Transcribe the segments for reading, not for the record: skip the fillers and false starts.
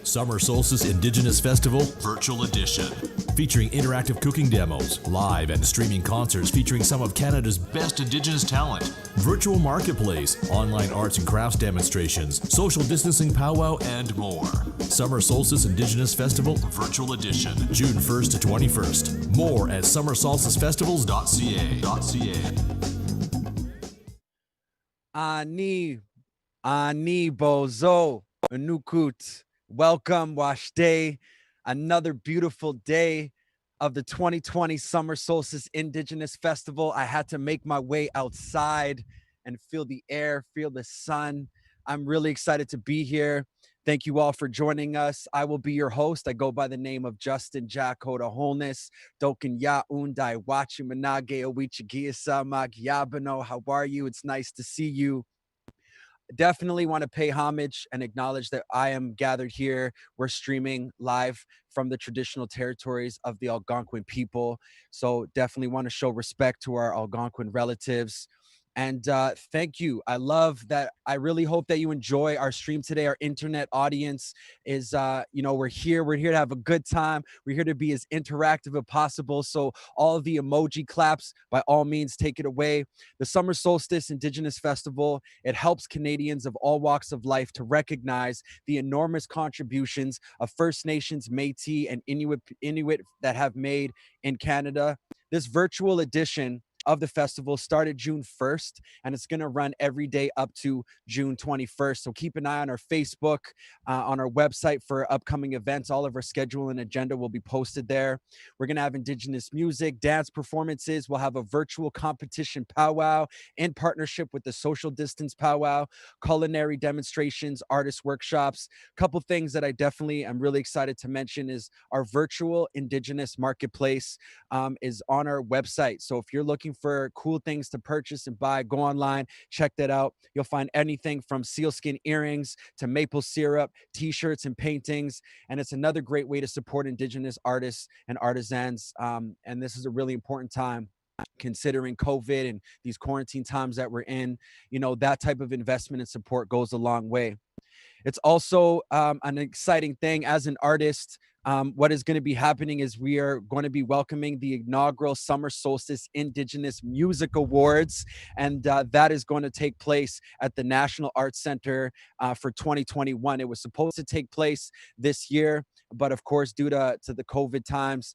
Summer Solstice Indigenous Festival Virtual Edition. Featuring interactive cooking demos, live and streaming concerts featuring some of Canada's best Indigenous talent, virtual marketplace, online arts and crafts demonstrations, social distancing powwow, and more. Summer Solstice Indigenous Festival Virtual Edition, June 1st to 21st. More at Ani Bozo Nukut. Welcome, Washday. Another beautiful day of the 2020 Summer Solstice Indigenous Festival. I had to make my way outside and feel the air, feel the sun. I'm really excited to be here. Thank you all for joining us. I will be your host. I go by the name of Justin Jacoda Wholeness. Dokin Ya Undai Wachi Manage Owichigisa Magyabano. How are you? It's nice to see you. Definitely want to pay homage and acknowledge that I am gathered here. We're streaming live from the traditional territories of the Algonquin people. So definitely want to show respect to our Algonquin relatives. And thank you. I love that. I really hope that you enjoy our stream today. Our internet audience is, we're here. We're here to have a good time. We're here to be as interactive as possible. So all of the emoji claps, by all means, take it away. The Summer Solstice Indigenous Festival, it helps Canadians of all walks of life to recognize the enormous contributions of First Nations, Métis, and Inuit that have made in Canada. This virtual edition of the festival started June 1st, and it's going to run every day up to June 21st. So keep an eye on our Facebook, on our website for upcoming events. All of our schedule and agenda will be posted there. We're going to have Indigenous music, dance performances. We'll have a virtual competition powwow in partnership with the Social Distance Powwow, culinary demonstrations, artist workshops. A couple things that I definitely am really excited to mention is our virtual Indigenous marketplace is on our website. So if you're looking for cool things to purchase and buy, go online, check that out. You'll find anything from sealskin earrings to maple syrup, t-shirts and paintings. And it's another great way to support Indigenous artists and artisans. And this is a really important time considering COVID and these quarantine times that we're in. You know, that type of investment and support goes a long way. It's also an exciting thing as an artist. What is going to be happening is we are going to be welcoming the inaugural Summer Solstice Indigenous Music Awards, and that is going to take place at the National Arts Center for 2021. It was supposed to take place this year, but of course, due to the COVID times,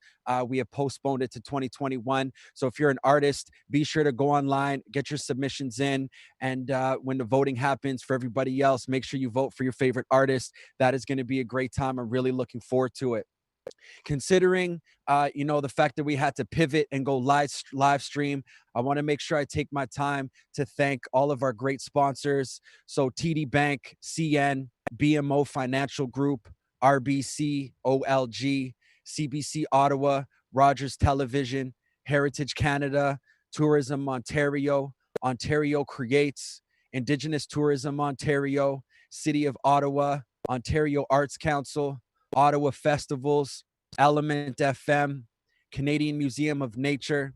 we have postponed it to 2021. So if you're an artist, be sure to go online, get your submissions in, and when the voting happens for everybody else, make sure you vote for your favorite artist. That is going to be a great time. I'm really looking forward to it. Considering the fact that we had to pivot and go live stream, I want to make sure I take my time to thank all of our great sponsors. So TD Bank, CN, BMO Financial Group, RBC, OLG, CBC Ottawa, Rogers Television, Heritage Canada, Tourism Ontario, Ontario Creates, Indigenous Tourism Ontario, City of Ottawa, Ontario Arts Council, Ottawa Festivals, Element FM, Canadian Museum of Nature,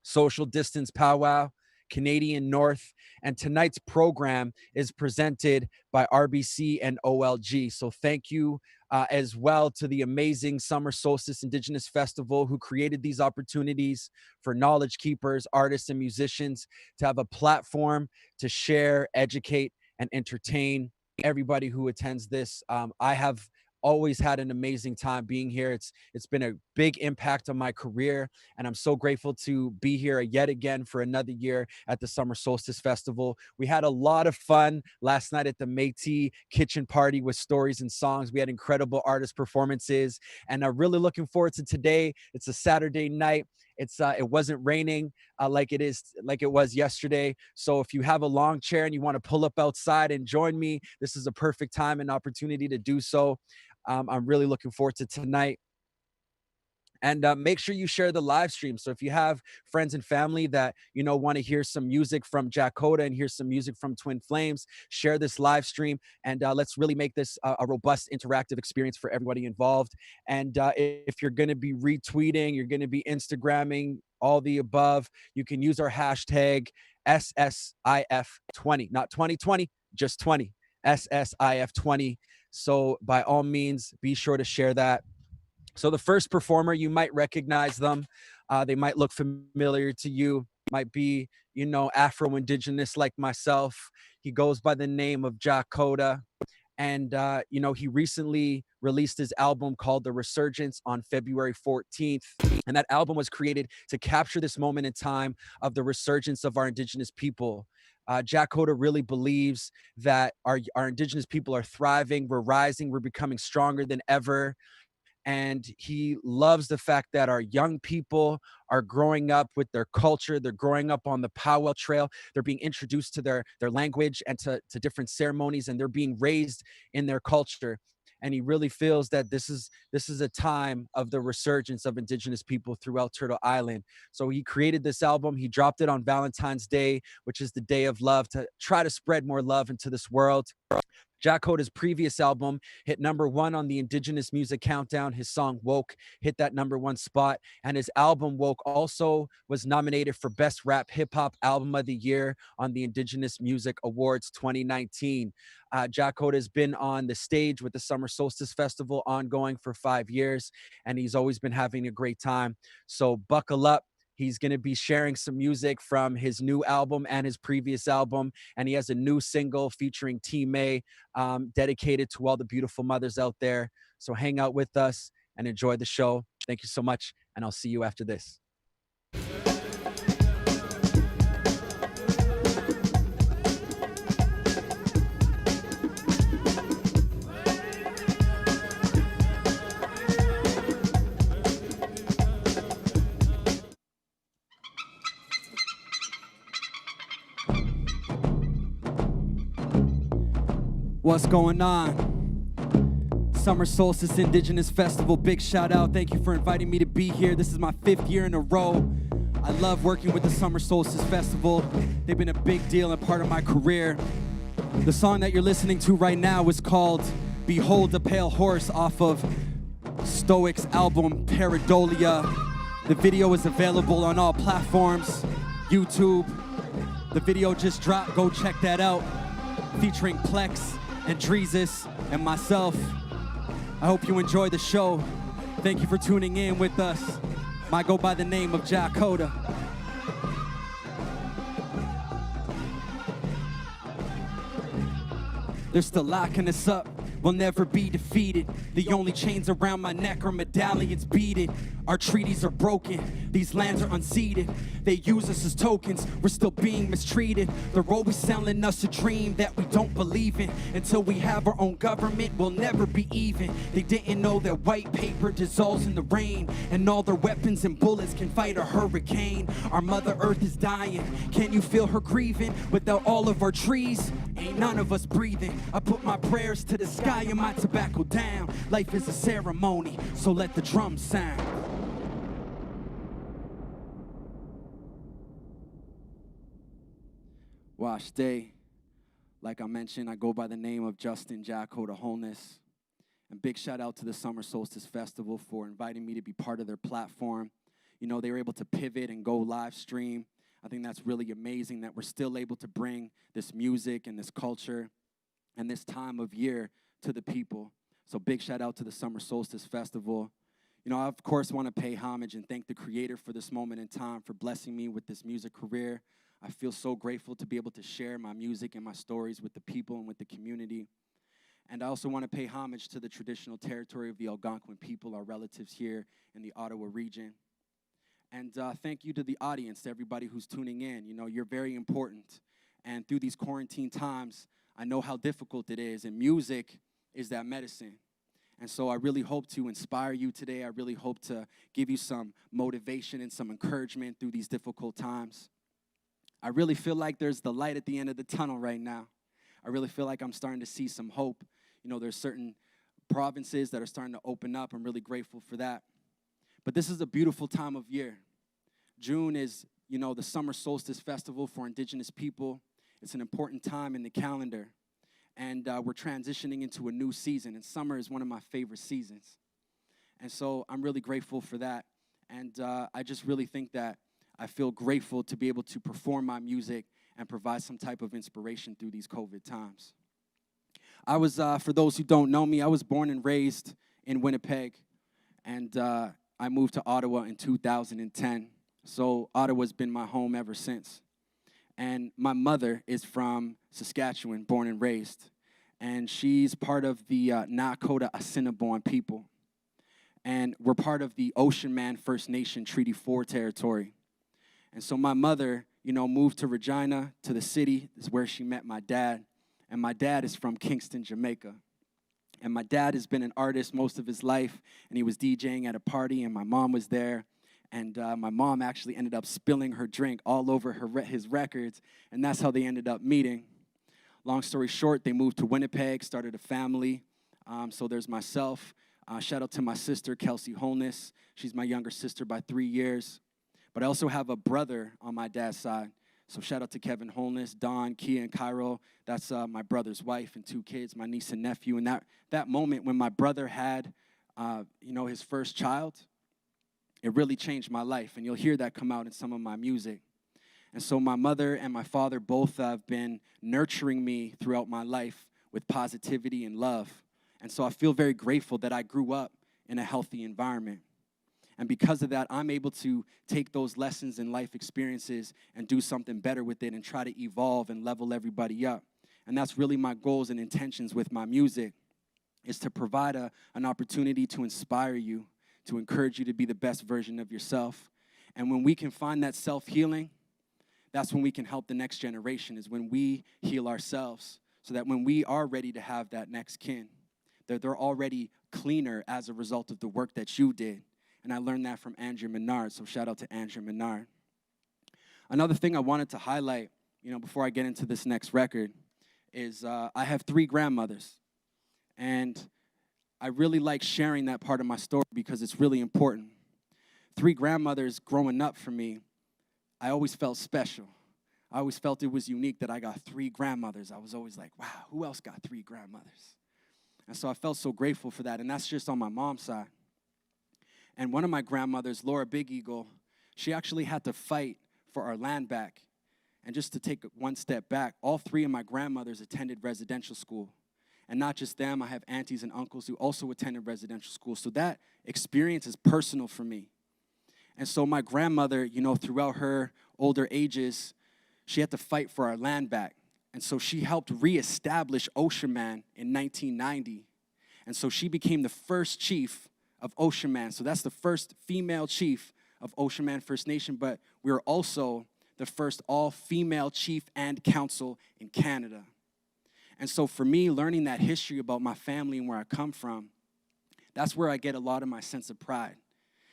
Social Distance Powwow, Canadian North, and tonight's program is presented by RBC and OLG. So thank you as well to the amazing Summer Solstice Indigenous Festival who created these opportunities for knowledge keepers, artists, and musicians to have a platform to share, educate, and entertain everybody who attends this. I have always had an amazing time being here. It's been a big impact on my career, and I'm so grateful to be here yet again for another year at the Summer Solstice Festival. We had a lot of fun last night at the Métis kitchen party with stories and songs. We had incredible artist performances, and I'm really looking forward to today. It's a Saturday night. It wasn't raining like it was yesterday. So if you have a long chair and you want to pull up outside and join me, this is a perfect time and opportunity to do so. I'm really looking forward to tonight. And make sure you share the live stream. So if you have friends and family that, want to hear some music from Jacoda and hear some music from Twin Flames, share this live stream. And let's really make this a robust, interactive experience for everybody involved. And if you're going to be retweeting, you're going to be Instagramming, all the above, you can use our hashtag SSIF20, not 2020, just 20. SSIF20. So by all means, be sure to share that. So the first performer, you might recognize them. They might look familiar to you, might be, Afro-Indigenous like myself. He goes by the name of Jacoda. And, he recently released his album called The Resurgence on February 14th. And that album was created to capture this moment in time of the resurgence of our Indigenous people. Jacoda really believes that our Indigenous people are thriving, we're rising, we're becoming stronger than ever. And he loves the fact that our young people are growing up with their culture. They're growing up on the powwow trail. They're being introduced to their language and to different ceremonies, and they're being raised in their culture. And he really feels that this is a time of the resurgence of Indigenous people throughout Turtle Island. So he created this album. He dropped it on Valentine's Day, which is the day of love, to try to spread more love into this world. Jacoda's previous album hit #1 on the Indigenous Music Countdown. His song Woke hit that #1 spot. And his album Woke also was nominated for Best Rap Hip Hop Album of the Year on the Indigenous Music Awards 2019. Jacoda has been on the stage with the Summer Solstice Festival ongoing for 5 years, and he's always been having a great time. So buckle up. He's going to be sharing some music from his new album and his previous album. And he has a new single featuring T May, dedicated to all the beautiful mothers out there. So hang out with us and enjoy the show. Thank you so much. And I'll see you after this. What's going on? Summer Solstice Indigenous Festival, big shout out. Thank you for inviting me to be here. This is my 5th year in a row. I love working with the Summer Solstice Festival. They've been a big deal and part of my career. The song that you're listening to right now is called Behold a Pale Horse off of Stoic's album Pareidolia. The video is available on all platforms, YouTube. The video just dropped, go check that out. Featuring Plex and Dreezus and myself. I hope you enjoy the show. Thank you for tuning in with us. I go by the name of Jacoda. They're still locking us up. We'll never be defeated. The only chains around my neck are medallions beaded. Our treaties are broken. These lands are unceded. They use us as tokens. We're still being mistreated. They're always selling us a dream that we don't believe in. Until we have our own government, we'll never be even. They didn't know that white paper dissolves in the rain, and all their weapons and bullets can fight a hurricane. Our Mother Earth is dying. Can you feel her grieving? Without all of our trees, ain't none of us breathing. I put my prayers to the sky and my tobacco down. Life is a ceremony, so let the drums sound. Wash Day. Like I mentioned, I go by the name of Justin Jacoda Wholeness. And big shout out to the Summer Solstice Festival for inviting me to be part of their platform. You know, they were able to pivot and go live stream. I think that's really amazing that we're still able to bring this music and this culture and this time of year to the people. So big shout out to the Summer Solstice Festival. You know, I, of course, want to pay homage and thank the creator for this moment in time, for blessing me with this music career. I feel so grateful to be able to share my music and my stories with the people and with the community. And I also want to pay homage to the traditional territory of the Algonquin people, our relatives here in the Ottawa region. And thank you to the audience, to everybody who's tuning in. You know, you're very important. And through these quarantine times, I know how difficult it is, and music is that medicine. And so I really hope to inspire you today. I really hope to give you some motivation and some encouragement through these difficult times. I really feel like there's the light at the end of the tunnel right now. I really feel like I'm starting to see some hope. You know, there's certain provinces that are starting to open up. I'm really grateful for that. But this is a beautiful time of year. June is, you know, the Summer Solstice Festival for Indigenous people. It's an important time in the calendar. And we're transitioning into a new season. And summer is one of my favorite seasons. And so I'm really grateful for that. And I just really think that I feel grateful to be able to perform my music and provide some type of inspiration through these COVID times. For those who don't know me, I was born and raised in Winnipeg, and I moved to Ottawa in 2010. So Ottawa's been my home ever since. And my mother is from Saskatchewan, born and raised, and she's part of the Nakota Assiniboine people. And we're part of the Ocean Man First Nation Treaty 4 territory. And so my mother, moved to Regina, to the city. This is where she met my dad. And my dad is from Kingston, Jamaica. And my dad has been an artist most of his life, and he was DJing at a party, and my mom was there. And my mom actually ended up spilling her drink all over his records, and that's how they ended up meeting. Long story short, they moved to Winnipeg, started a family. So there's myself. Shout out to my sister, Kelsey Holness. She's my younger sister by 3 years. But I also have a brother on my dad's side. So shout out to Kevin Holness, Don, Kia, and Cairo. That's my brother's wife and 2 kids, my niece and nephew. And that moment when my brother had, his first child, it really changed my life. And you'll hear that come out in some of my music. And so my mother and my father both have been nurturing me throughout my life with positivity and love. And so I feel very grateful that I grew up in a healthy environment. And because of that, I'm able to take those lessons and life experiences and do something better with it and try to evolve and level everybody up. And that's really my goals and intentions with my music, is to provide an opportunity to inspire you, to encourage you to be the best version of yourself. And when we can find that self-healing, that's when we can help the next generation, is when we heal ourselves, so that when we are ready to have that next kin, they're already cleaner as a result of the work that you did. And I learned that from Andrew Menard, so shout out to Andrew Menard. Another thing I wanted to highlight, before I get into this next record, is I have 3 grandmothers. And I really like sharing that part of my story because it's really important. 3 grandmothers growing up for me, I always felt special. I always felt it was unique that I got 3 grandmothers. I was always like, wow, who else got 3 grandmothers? And so I felt so grateful for that, and that's just on my mom's side. And one of my grandmothers, Laura Big Eagle, she actually had to fight for our land back. And just to take one step back, all 3 of my grandmothers attended residential school. And not just them, I have aunties and uncles who also attended residential school. So that experience is personal for me. And so my grandmother, throughout her older ages, she had to fight for our land back. And so she helped reestablish Ocean Man in 1990. And so she became the first chief of Ocean Man. So that's the first female chief of Ocean Man First Nation, but we are also the first all-female chief and council in Canada. And so for me, learning that history about my family and where I come from, that's where I get a lot of my sense of pride,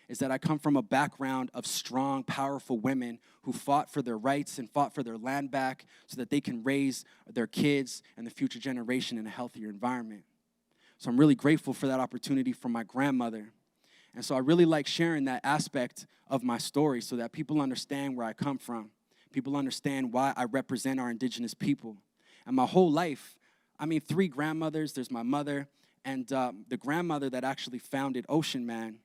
is that I come from a background of strong, powerful women who fought for their rights and fought for their land back so that they can raise their kids and the future generation in a healthier environment. So I'm really grateful for that opportunity from my grandmother. And so I really like sharing that aspect of my story so that people understand where I come from. People understand why I represent our Indigenous people. And my whole life, 3 grandmothers, there's my mother, and the grandmother that actually founded Ocean Man,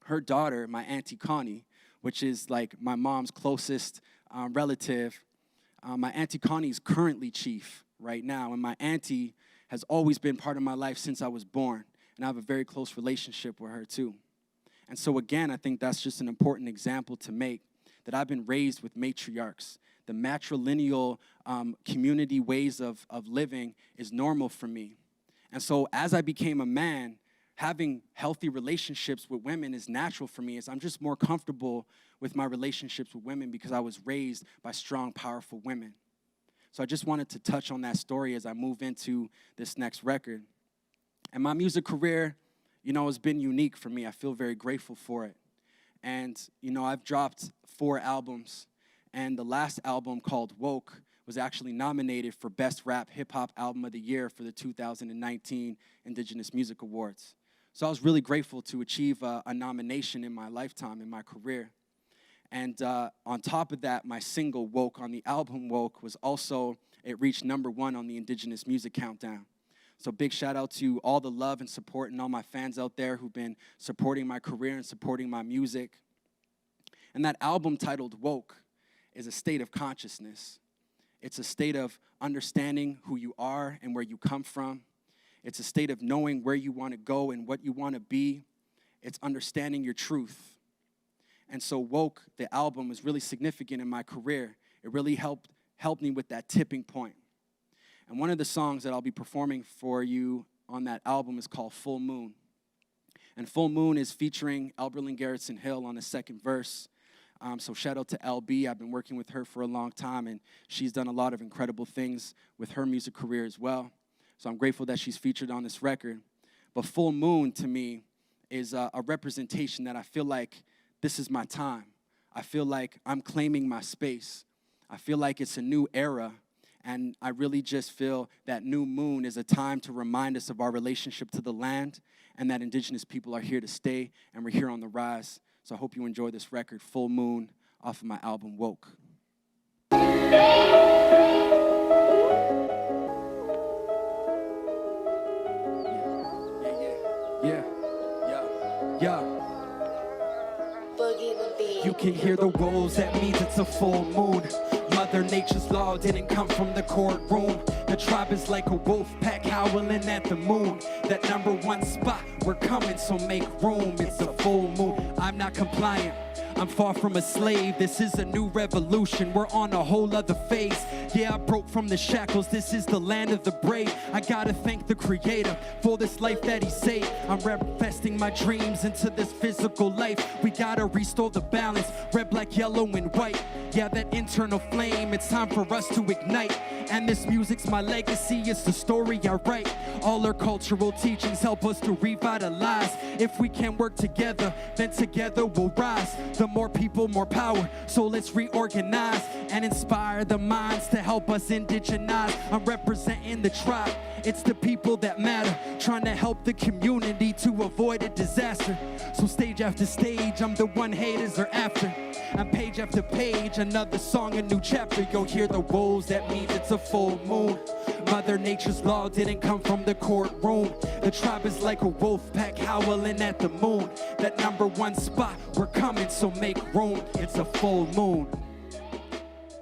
her daughter, my Auntie Connie, which is like my mom's closest relative. My Auntie Connie is currently chief right now, and my auntie has always been part of my life since I was born, and I have a very close relationship with her too. And so again, I think that's just an important example to make, that I've been raised with matriarchs. The matrilineal community ways of living is normal for me. And so as I became a man, having healthy relationships with women is natural for me, as I'm just more comfortable with my relationships with women because I was raised by strong, powerful women. So I just wanted to touch on that story as I move into this next record. And my music career, has been unique for me. I feel very grateful for it. And, I've dropped 4 albums. And the last album, called Woke, was actually nominated for Best Rap Hip Hop Album of the Year for the 2019 Indigenous Music Awards. So I was really grateful to achieve a nomination in my lifetime, in my career. And on top of that, my single, Woke, on the album Woke, it reached #1 on the Indigenous Music Countdown. So big shout out to all the love and support and all my fans out there who've been supporting my career and supporting my music. And that album titled Woke is a state of consciousness. It's a state of understanding who you are and where you come from. It's a state of knowing where you want to go and what you want to be. It's understanding your truth. And so Woke, the album, was really significant in my career. It really helped me with that tipping point. And one of the songs that I'll be performing for you on that album is called Full Moon. And Full Moon is featuring Elberlin Garrettson Hill on the second verse. So shout out to LB. I've been working with her for a long time, and she's done a lot of incredible things with her music career as well. So I'm grateful that she's featured on this record. But Full Moon, to me, is a representation that I feel like this is my time. I feel like I'm claiming my space. I feel like it's a new era, and I really just feel that new moon is a time to remind us of our relationship to the land and that Indigenous people are here to stay, and we're here on the rise. So I hope you enjoy this record, Full Moon, off of my album, Woke. Yeah. You can hear the wolves, that means it's a full moon. Mother Nature's law didn't come from the courtroom. The tribe is like a wolf pack howling at the moon. That number one spot, we're coming, so make room. It's a full moon. I'm not compliant. I'm far from a slave. This is a new revolution. We're on a whole other phase. Yeah, I broke from the shackles. This is the land of the brave. I gotta thank the Creator for this life that He saved. I'm manifesting my dreams into this physical life. We gotta restore the balance. Red, black, yellow, and white. Yeah, that internal flame. It's time for us to ignite. And this music's my legacy. It's the story I write. All our cultural teachings help us to revitalize. If we can work together, then together we'll rise. The more people, more power. So let's reorganize and inspire the minds to help us indigenize. I'm representing the tribe. It's the people that matter. Trying to help the community to avoid a disaster. So stage after stage, I'm the one haters are after. And page after page, another song, a new chapter. You'll hear the wolves, that means it's a full moon. Mother Nature's law didn't come from the courtroom. The tribe is like a wolf pack howling at the moon. That number one spot, we're coming, so make room. It's a full moon.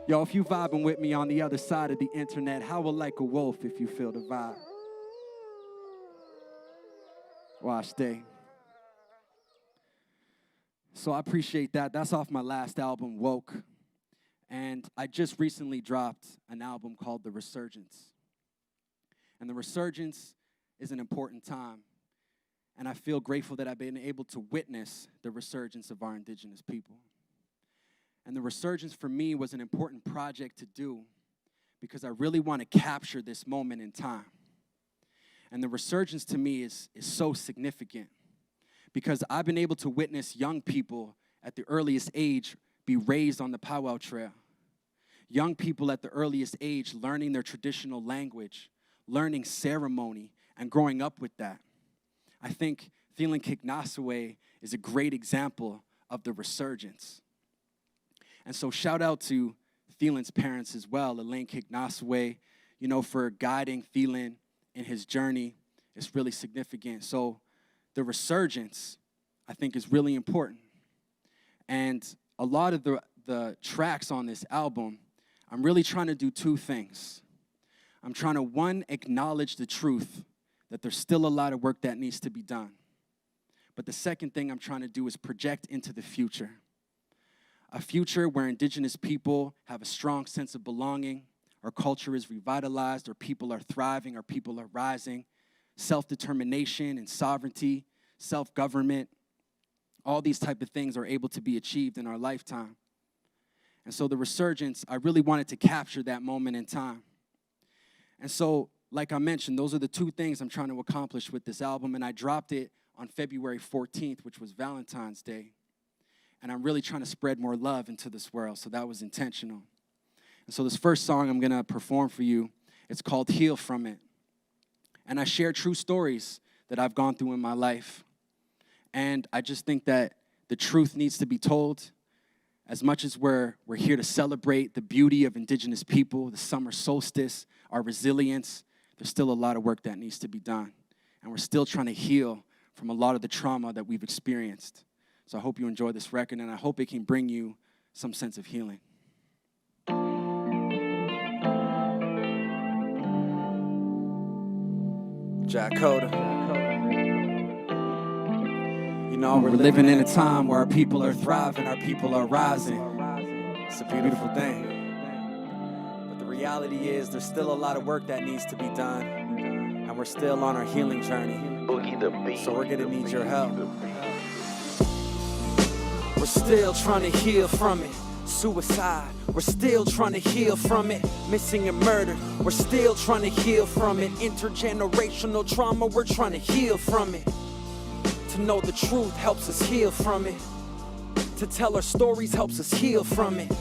Yo, if you vibing with me on the other side of the internet, howl like a wolf if you feel the vibe. Watch day. So I appreciate that. That's off my last album, Woke. And I just recently dropped an album called The Resurgence. And The Resurgence is an important time. And I feel grateful that I've been able to witness the resurgence of our Indigenous people. And The Resurgence for me was an important project to do because I really want to capture this moment in time. And The Resurgence to me is so significant because I've been able to witness young people at the earliest age be raised on the powwow trail. Young people at the earliest age learning their traditional language, learning ceremony, and growing up with that. I think Thielen Kignasawe is a great example of the resurgence. And so shout out to Thielen's parents as well, Elaine Kignasawe, for guiding Thielen in his journey. It's really significant. So the resurgence, I think, is really important. And a lot of the tracks on this album, I'm really trying to do two things. I'm trying to, one, acknowledge the truth that there's still a lot of work that needs to be done. But the second thing I'm trying to do is project into the future. A future where Indigenous people have a strong sense of belonging, our culture is revitalized, our people are thriving, our people are rising, self-determination and sovereignty, self-government, all these type of things are able to be achieved in our lifetime. And so the resurgence, I really wanted to capture that moment in time. And so, like I mentioned, those are the two things I'm trying to accomplish with this album, and I dropped it on February 14th, which was Valentine's Day. And I'm really trying to spread more love into this world, so that was intentional. And so this first song I'm going to perform for you, it's called Heal From It. And I share true stories that I've gone through in my life. And I just think that the truth needs to be told. As much as we're here to celebrate the beauty of Indigenous people, the summer solstice, our resilience, there's still a lot of work that needs to be done. And we're still trying to heal from a lot of the trauma that we've experienced. So I hope you enjoy this record, and I hope it can bring you some sense of healing. Jacoda. You know, we're living in a time where our people are thriving, our people are rising. It's a beautiful thing. But the reality is there's still a lot of work that needs to be done. And we're still on our healing journey. So we're gonna need your help. We're still trying to heal from it. Suicide, we're still trying to heal from it. Missing and murdered, we're still trying to heal from it. Intergenerational trauma, we're trying to heal from it. To know the truth helps us heal from it. To tell our stories helps us heal from it.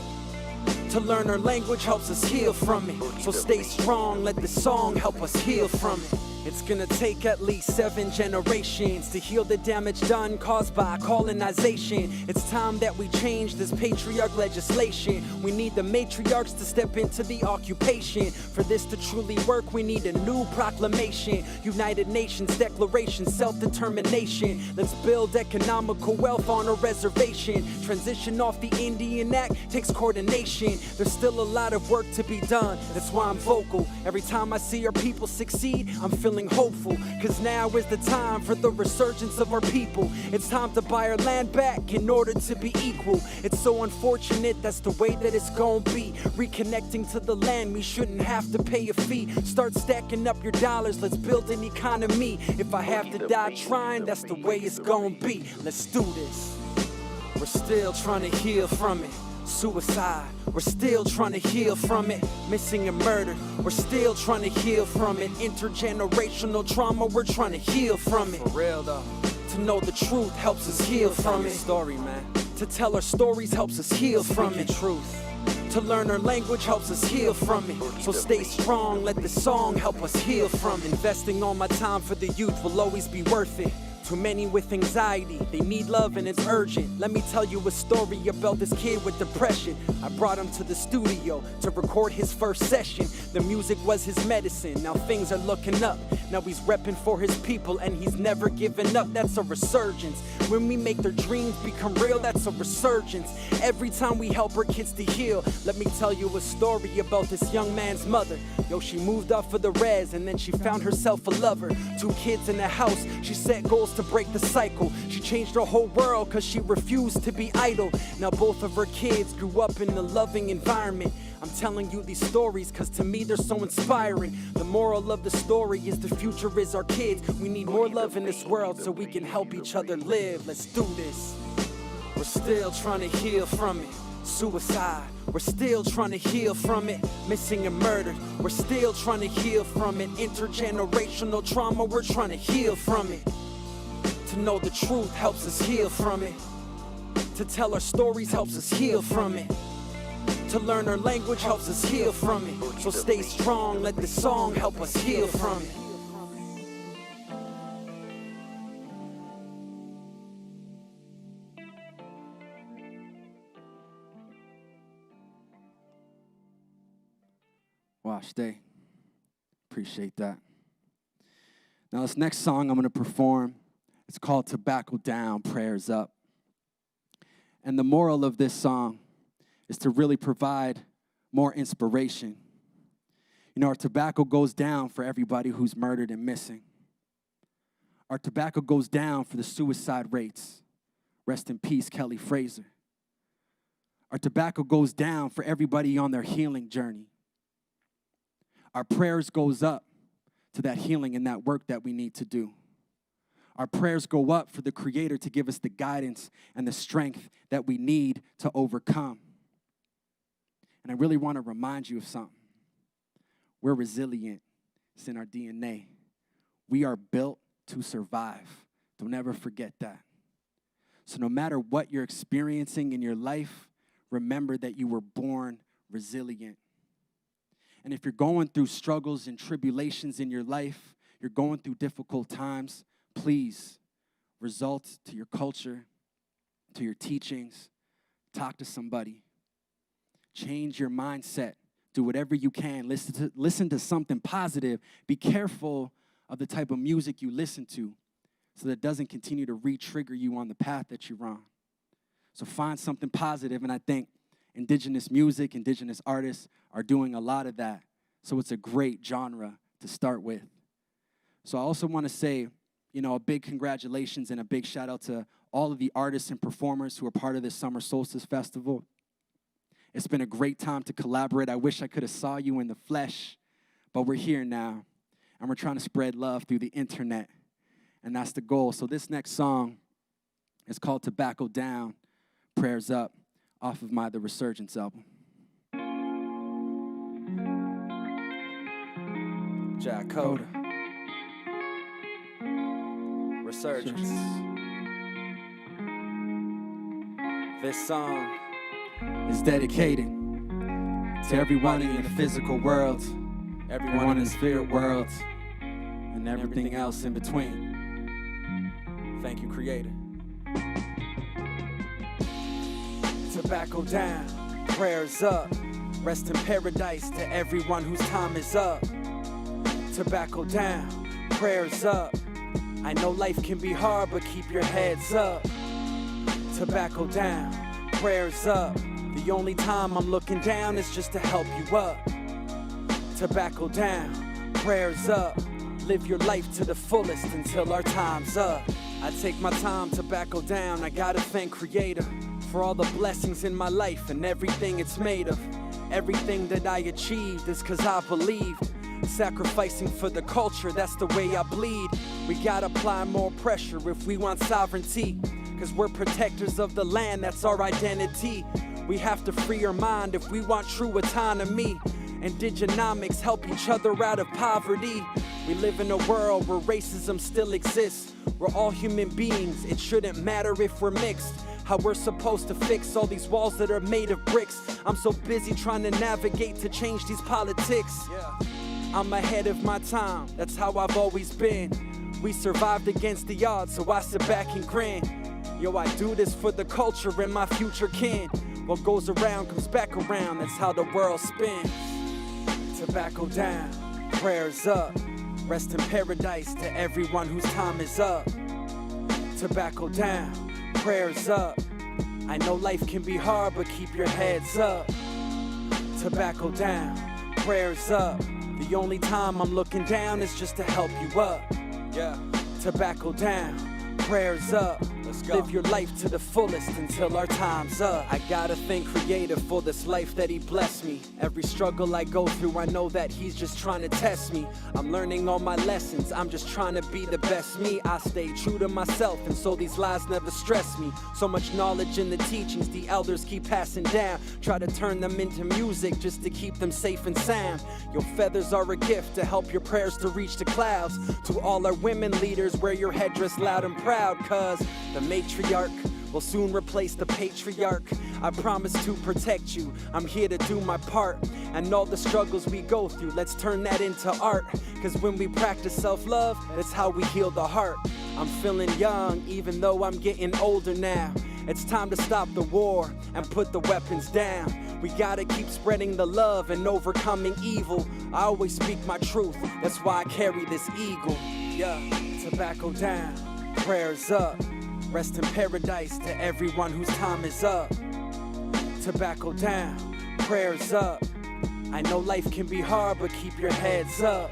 To learn our language helps us heal from it. So stay strong, let the song help us heal from it. It's gonna take at least 7 generations to heal the damage done caused by colonization. It's time that we change this patriarch legislation. We need the matriarchs to step into the occupation. For this to truly work, we need a new proclamation. United Nations Declaration, self-determination. Let's build economical wealth on a reservation. Transition off the Indian Act takes coordination. There's still a lot of work to be done. That's why I'm vocal. Every time I see our people succeed, I'm feeling hopeful, cause now is the time for the resurgence of our people. It's time to buy our land back in order to be equal. It's so unfortunate, that's the way that it's gonna be. Reconnecting to the land, we shouldn't have to pay a fee. Start stacking up your dollars, let's build an economy. If I have to die trying, that's the way it's gonna be. Let's do this. We're still trying to heal from it. Suicide, we're still trying to heal from it. Missing and murdered, we're still trying to heal from it. Intergenerational trauma, we're trying to heal from it. For real though. To know the truth helps us heal from it. Story, man. To tell our stories helps us heal from it. Truth. To learn our language helps us heal from it. So stay strong, let the song help us heal from it. Investing all my time for the youth will always be worth it. Too many with anxiety, they need love and it's urgent. Let me tell you a story about this kid with depression. I brought him to the studio to record his first session. The music was his medicine, now things are looking up. Now he's repping for his people and he's never given up. That's a resurgence. When we make their dreams become real, that's a resurgence. Every time we help our kids to heal, let me tell you a story about this young man's mother. Yo, she moved up for the res and then she found herself a lover. 2 kids in the house, she set goals to break the cycle. She changed her whole world cause she refused to be idle. Now both of her kids grew up in a loving environment. I'm telling you these stories cause to me they're so inspiring. The moral of the story is the future is our kids. We need more love in this world so we can help each other live. Let's do this. We're still trying to heal from it. Suicide, we're still trying to heal from it. Missing and murdered, we're still trying to heal from it. Intergenerational trauma, we're trying to heal from it. To know the truth helps us heal from it. To tell our stories helps us heal from it. To learn our language helps us heal from it. So stay strong, let the song help us heal from it. Wash day. Appreciate that. Now this next song I'm going to perform, it's called Tobacco Down, Prayers Up. And the moral of this song is to really provide more inspiration. You know, our tobacco goes down for everybody who's murdered and missing. Our tobacco goes down for the suicide rates. Rest in peace, Kelly Fraser. Our tobacco goes down for everybody on their healing journey. Our prayers goes up to that healing and that work that we need to do. Our prayers go up for the Creator to give us the guidance and the strength that we need to overcome. And I really want to remind you of something. We're resilient. It's in our DNA. We are built to survive. Don't ever forget that. So no matter what you're experiencing in your life, remember that you were born resilient. And if you're going through struggles and tribulations in your life, you're going through difficult times, please resort to your culture, to your teachings, talk to somebody. Change your mindset. Do whatever you can. Listen to something positive. Be careful of the type of music you listen to so that it doesn't continue to re-trigger you on the path that you're on. So find something positive, and I think Indigenous music, Indigenous artists are doing a lot of that. So it's a great genre to start with. So I also want to say, a big congratulations and a big shout out to all of the artists and performers who are part of this Summer Solstice Festival. It's been a great time to collaborate. I wish I could have saw you in the flesh, but we're here now, and we're trying to spread love through the internet, and that's the goal. So this next song is called Tobacco Down, Prayers Up, off of my The Resurgence album. Jack Coda. Resurgence. This song Is dedicated to everyone in the physical world, everyone in the spirit world, and everything else in between. Thank you, Creator. Tobacco down, prayers up. Rest in paradise to everyone whose time is up. Tobacco down, prayers up. I know life can be hard, but keep your heads up. Tobacco down, prayers up. The only time I'm looking down is just to help you up. Tobacco down, prayers up. Live your life to the fullest until our time's up. I take my time, tobacco down. I gotta thank Creator for all the blessings in my life and everything it's made of. Everything that I achieved is cause I believed. Sacrificing for the culture, that's the way I bleed. We gotta apply more pressure if we want sovereignty, cause we're protectors of the land, that's our identity. We have to free our mind if we want true autonomy. Indigenomics help each other out of poverty. We live in a world where racism still exists. We're all human beings, it shouldn't matter if we're mixed. How we're supposed to fix all these walls that are made of bricks. I'm so busy trying to navigate to change these politics. I'm ahead of my time, that's how I've always been. We survived against the odds, so I sit back and grin. Yo, I do this for the culture and my future kin. What goes around comes back around, that's how the world spins. Tobacco down, prayers up. Rest in paradise to everyone whose time is up. Tobacco down, prayers up. I know life can be hard, but keep your heads up. Tobacco down, prayers up. The only time I'm looking down is just to help you up. Tobacco down, prayers up. Let's go. Live your life to the fullest until our time's up. I gotta thank Creator for this life that He blessed me. Every struggle I go through, I know that He's just trying to test me. I'm learning all my lessons, I'm just trying to be the best me. I stay true to myself, and so these lies never stress me. So much knowledge in the teachings the elders keep passing down. Try to turn them into music just to keep them safe and sound. Your feathers are a gift to help your prayers to reach the clouds. To all our women leaders, wear your headdress loud and proud, cause the matriarch will soon replace the patriarch. I promise to protect you, I'm here to do my part. And all the struggles we go through, let's turn that into art. Cause when we practice self-love, that's how we heal the heart. I'm feeling young, even though I'm getting older now. It's time to stop the war and put the weapons down. We gotta keep spreading the love and overcoming evil. I always speak my truth, that's why I carry this eagle. Tobacco down, prayers up. Rest in paradise to everyone whose time is up. Tobacco down, prayers up. I know life can be hard, but keep your heads up.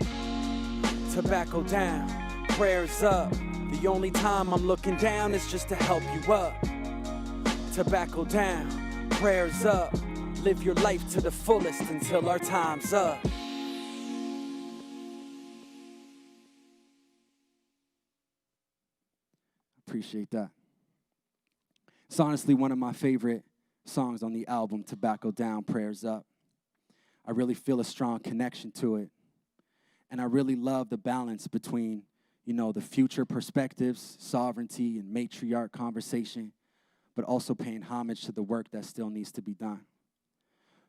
Tobacco down, prayers up. The only time I'm looking down is just to help you up. Tobacco down, prayers up. Live your life to the fullest until our time's up. Appreciate that. It's honestly one of my favorite songs on the album, Tobacco Down, Prayers Up. I really feel a strong connection to it. And I really love the balance between, the future perspectives, sovereignty, and matriarch conversation, but also paying homage to the work that still needs to be done.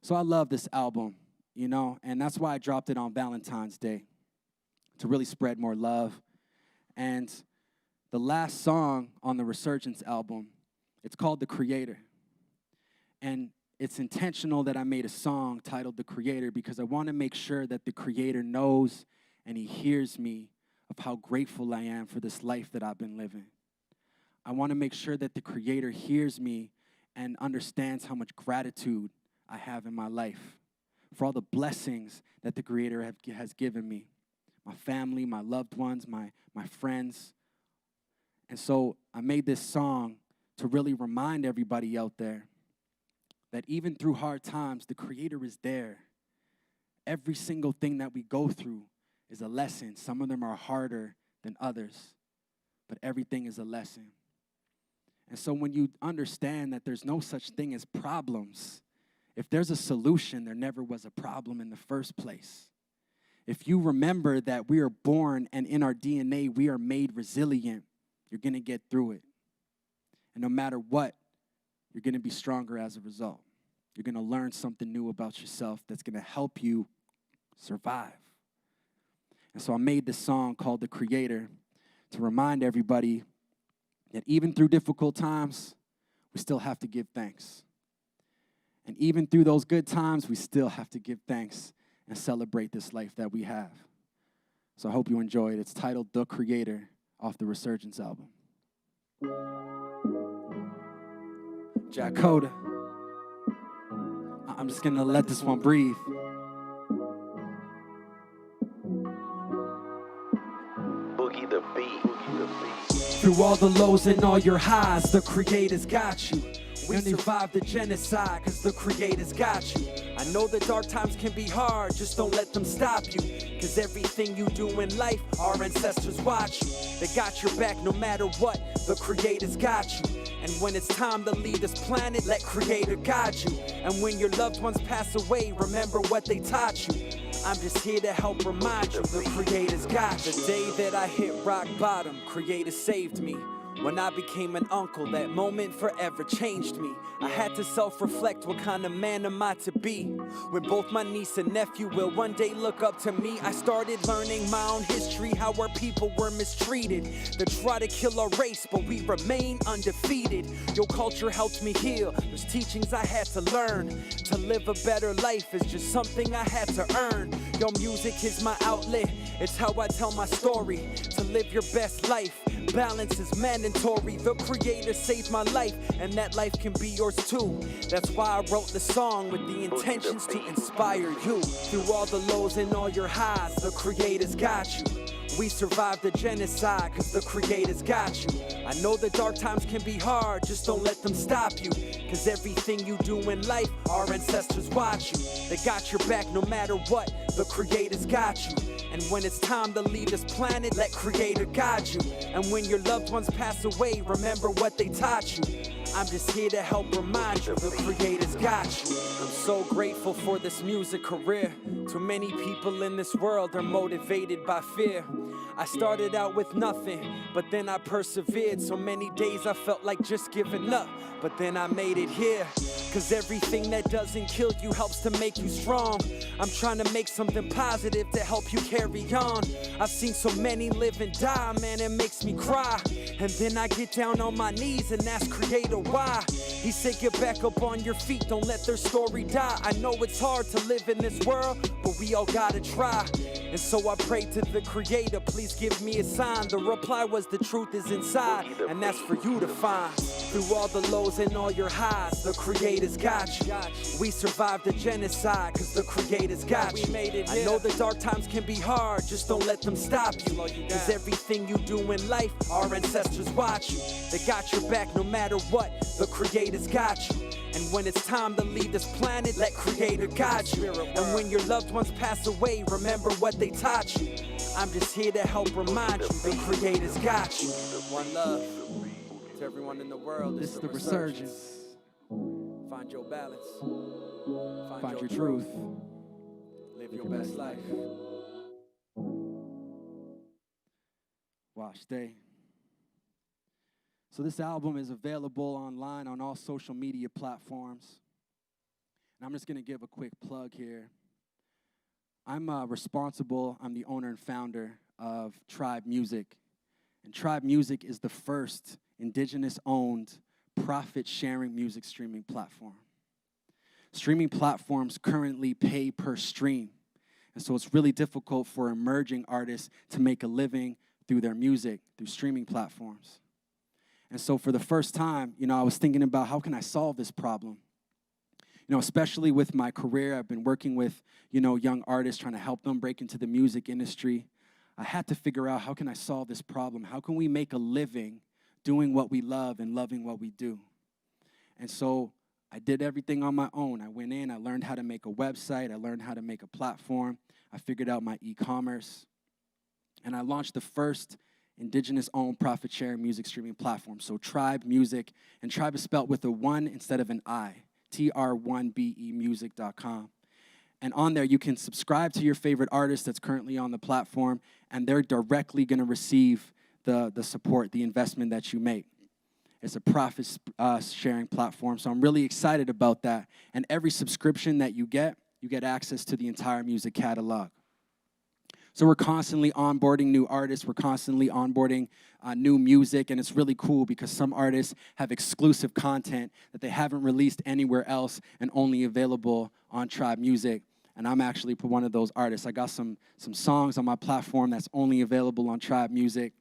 So I love this album, and that's why I dropped it on Valentine's Day, to really spread more love. And the last song on the Resurgence album, it's called The Creator. And it's intentional that I made a song titled The Creator because I want to make sure that the Creator knows and He hears me of how grateful I am for this life that I've been living. I want to make sure that the Creator hears me and understands how much gratitude I have in my life for all the blessings that the Creator has given me. my family, my loved ones, my friends. And so I made this song to really remind everybody out there that even through hard times, the Creator is there. Every single thing that we go through is a lesson. Some of them are harder than others, but everything is a lesson. And so when you understand that there's no such thing as problems, if there's a solution, there never was a problem in the first place. If you remember that we are born and in our DNA, we are made resilient, you're going to get through it. And no matter what, you're going to be stronger as a result. You're going to learn something new about yourself that's going to help you survive. And so I made this song called The Creator to remind everybody that even through difficult times, we still have to give thanks. And even through those good times, we still have to give thanks and celebrate this life that we have. So I hope you enjoy it. It's titled The Creator off the Resurgence album. Jack Coda. I'm just gonna let this one breathe. Boogie the beat. Through all the lows and all your highs, the Creator's got you. We survived the genocide, cause the Creator's got you. I know the dark times can be hard, just don't let them stop you. Cause everything you do in life, our ancestors watch you. They got your back no matter what, the Creator's got you. And when it's time to leave this planet, let Creator guide you. And when your loved ones pass away, remember what they taught you. I'm just here to help remind you, the Creator's got you. The day that I hit rock bottom, Creator saved me. When I became an uncle, that moment forever changed me. I had to self-reflect, what kind of man am I to be? When both my niece and nephew will one day look up to me, I started learning my own history, how our people were mistreated. They try to kill our race, but we remain undefeated. Your culture helped me heal, there's teachings I had to learn. To live a better life is just something I had to earn. Your music is my outlet, it's how I tell my story. To live your best life, balance is mandatory. The Creator saved my life, and that life can be yours too. That's why I wrote the song with the intentions to inspire you. Through all the lows and all your highs, the Creator's got you. We survived the genocide, cause the Creator's got you. I know the dark times can be hard, just don't let them stop you. Cause everything you do in life, our ancestors watch you. They got your back no matter what, the Creator's got you. And when it's time to leave this planet, let Creator guide you. And when your loved ones pass away, remember what they taught you. I'm just here to help remind you, the Creator's got you. I'm so grateful for this music career. Too many people in this world are motivated by fear. I started out with nothing, but then I persevered. So many days I felt like just giving up, but then I made it here. Cause everything that doesn't kill you helps to make you strong. I'm trying to make something positive to help you carry on. I've seen so many live and die, man, it makes me cry. And then I get down on my knees and ask Creator why. He said get back up on your feet, don't let their story die. I know it's hard to live in this world, but we all gotta try. And so I prayed to the Creator, please give me a sign. The reply was the truth is inside, and that's for you to find. Through all the lows and all your highs, the Creator's got you. We survived the genocide, cause the Creator's got you. I know the dark times can be hard, just don't let them stop you. Cause everything you do in life, our ancestors watch you. They got your back no matter what, the Creator's got you. And when it's time to leave this planet, let Creator guide you. And when your loved ones pass away, remember what they taught you. I'm just here to help remind you, the Creator's got you. One love to everyone in the world. This is the Resurgence. Find your balance. Find your truth. Live your best life. Wash Day. So this album is available online on all social media platforms. And I'm just going to give a quick plug here. I'm the owner and founder of Tribe Music. And Tribe Music is the first Indigenous-owned, profit-sharing music streaming platform. Streaming platforms currently pay per stream. And so it's really difficult for emerging artists to make a living through their music, through streaming platforms. And so for the first time, I was thinking about how can I solve this problem? Especially with my career, I've been working with, young artists, trying to help them break into the music industry. I had to figure out, how can I solve this problem? How can we make a living doing what we love and loving what we do? And so I did everything on my own. I went in, I learned how to make a website, I learned how to make a platform, I figured out my e-commerce, and I launched the first Indigenous-owned profit-sharing music streaming platform. So Tribe Music, and Tribe is spelled with a 1 instead of an I, tr1bemusic.com. And on there, you can subscribe to your favorite artist that's currently on the platform, and they're directly going to receive the support, the investment that you make. It's a profit-sharing platform, so I'm really excited about that. And every subscription that you get access to the entire music catalog. So we're constantly onboarding new artists. We're constantly onboarding new music, and it's really cool because some artists have exclusive content that they haven't released anywhere else and only available on Tribe Music. And I'm actually one of those artists. I got some songs on my platform that's only available on Tribe Music.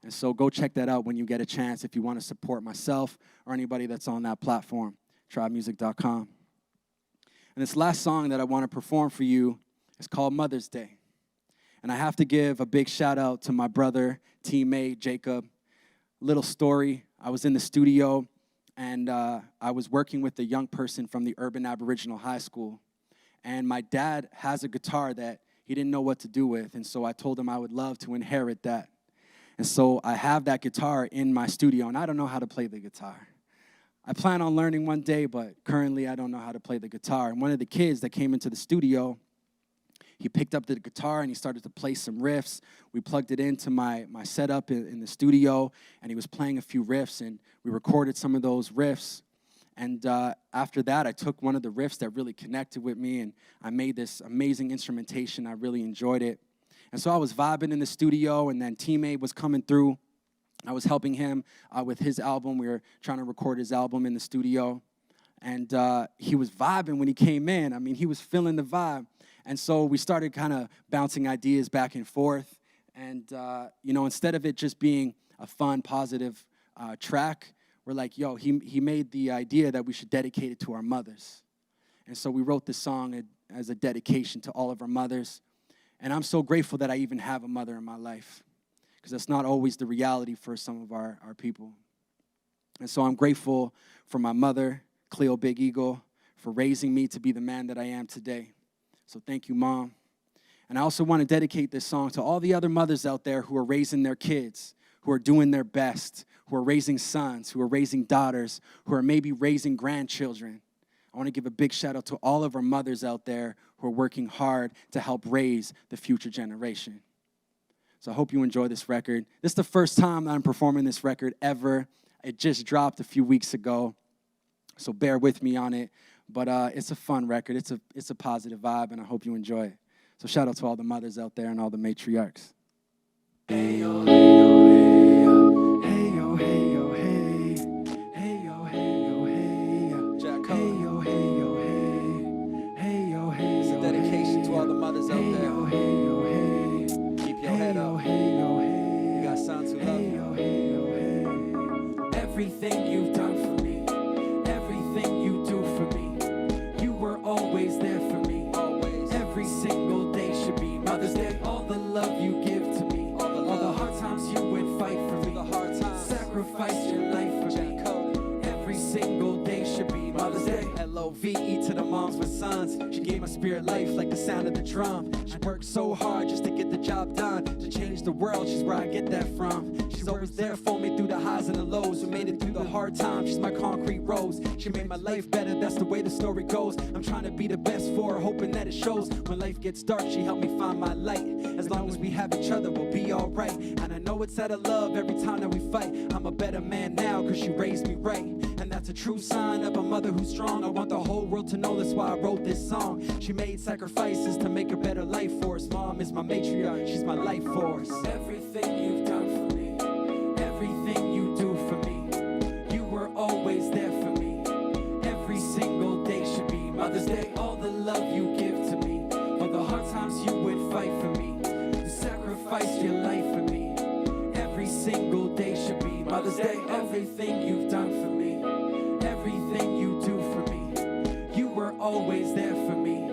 And so go check that out when you get a chance if you want to support myself or anybody that's on that platform, tribemusic.com. And this last song that I want to perform for you is called Mother's Day. And I have to give a big shout out to my brother, teammate, Jacob. Little story, I was in the studio and I was working with a young person from the Urban Aboriginal High School. And my dad has a guitar that he didn't know what to do with. And so I told him I would love to inherit that. And so I have that guitar in my studio, and I don't know how to play the guitar. I plan on learning one day, but currently I don't know how to play the guitar. And one of the kids that came into the studio, he picked up the guitar and he started to play some riffs. We plugged it into my setup in the studio, and he was playing a few riffs, and we recorded some of those riffs. And after that, I took one of the riffs that really connected with me, and I made this amazing instrumentation. I really enjoyed it. And so I was vibing in the studio, and then Teammate was coming through. I was helping him with his album. We were trying to record his album in the studio. And he was vibing when he came in. I mean, he was feeling the vibe. And so we started kind of bouncing ideas back and forth. And, instead of it just being a fun, positive track, we're like, he made the idea that we should dedicate it to our mothers. And so we wrote this song as a dedication to all of our mothers. And I'm so grateful that I even have a mother in my life, because that's not always the reality for some of our people. And so I'm grateful for my mother, Cleo Big Eagle, for raising me to be the man that I am today. So thank you, Mom. And I also want to dedicate this song to all the other mothers out there who are raising their kids, who are doing their best, who are raising sons, who are raising daughters, who are maybe raising grandchildren. I want to give a big shout out to all of our mothers out there who are working hard to help raise the future generation. So I hope you enjoy this record. This is the first time that I'm performing this record ever. It just dropped a few weeks ago, so bear with me on it. But it's a fun record. It's a positive vibe, and I hope you enjoy it. So shout out to all the mothers out there and all the matriarchs. Hey, yo, hey, yo, hey, yo. Hey, yo, hey, yo, hey. Hey, yo, hey, yo, hey, yo. Jack, hey, yo, hey, yo, hey. Hey, yo, hey, it's a dedication to all the mothers out there. Hey, yo, hey, yo, hey. Keep your head up. Hey, yo, hey. You got sons who love you. Hey, yo, hey, yo, hey. Everything you've done for me, everything you do for me, you were always there for me. Always. Every single day should be Mother's Day. All the love you give to me, all the hard times you would fight for me, the hard times, sacrifice your life for me. Every single day should be Mother's Day. L-O-V-E to the moms with sons. She gave my spirit life like the sound of the drum. She worked so hard just to get the job done, to change the world. She's where I get that from. She's always there for me through the highs and the lows. We made it through the hard times. She's my concrete rose. She made my life better. That's the way the story goes. I'm trying to be the best for her, hoping that it shows. When life gets dark, she helped me find my light. As long as we have each other, we'll be alright. And I know it's out of love every time that we fight. I'm a better man now because she raised me right. And that's a true sign of a mother who's strong. I want the whole world to know, that's why I wrote this song. She made sacrifices to make a better life for us. Mom is my matriarch, she's my life force. Everything you've done for me, everything you do for me, you were always there for me. Every single day should be Mother's Day. All the love you give to me, all the hard times you would fight for me, you sacrificed your life for me. Every single day should be Mother's Day. Everything you've done for me, everything you do for me, you were always there for me.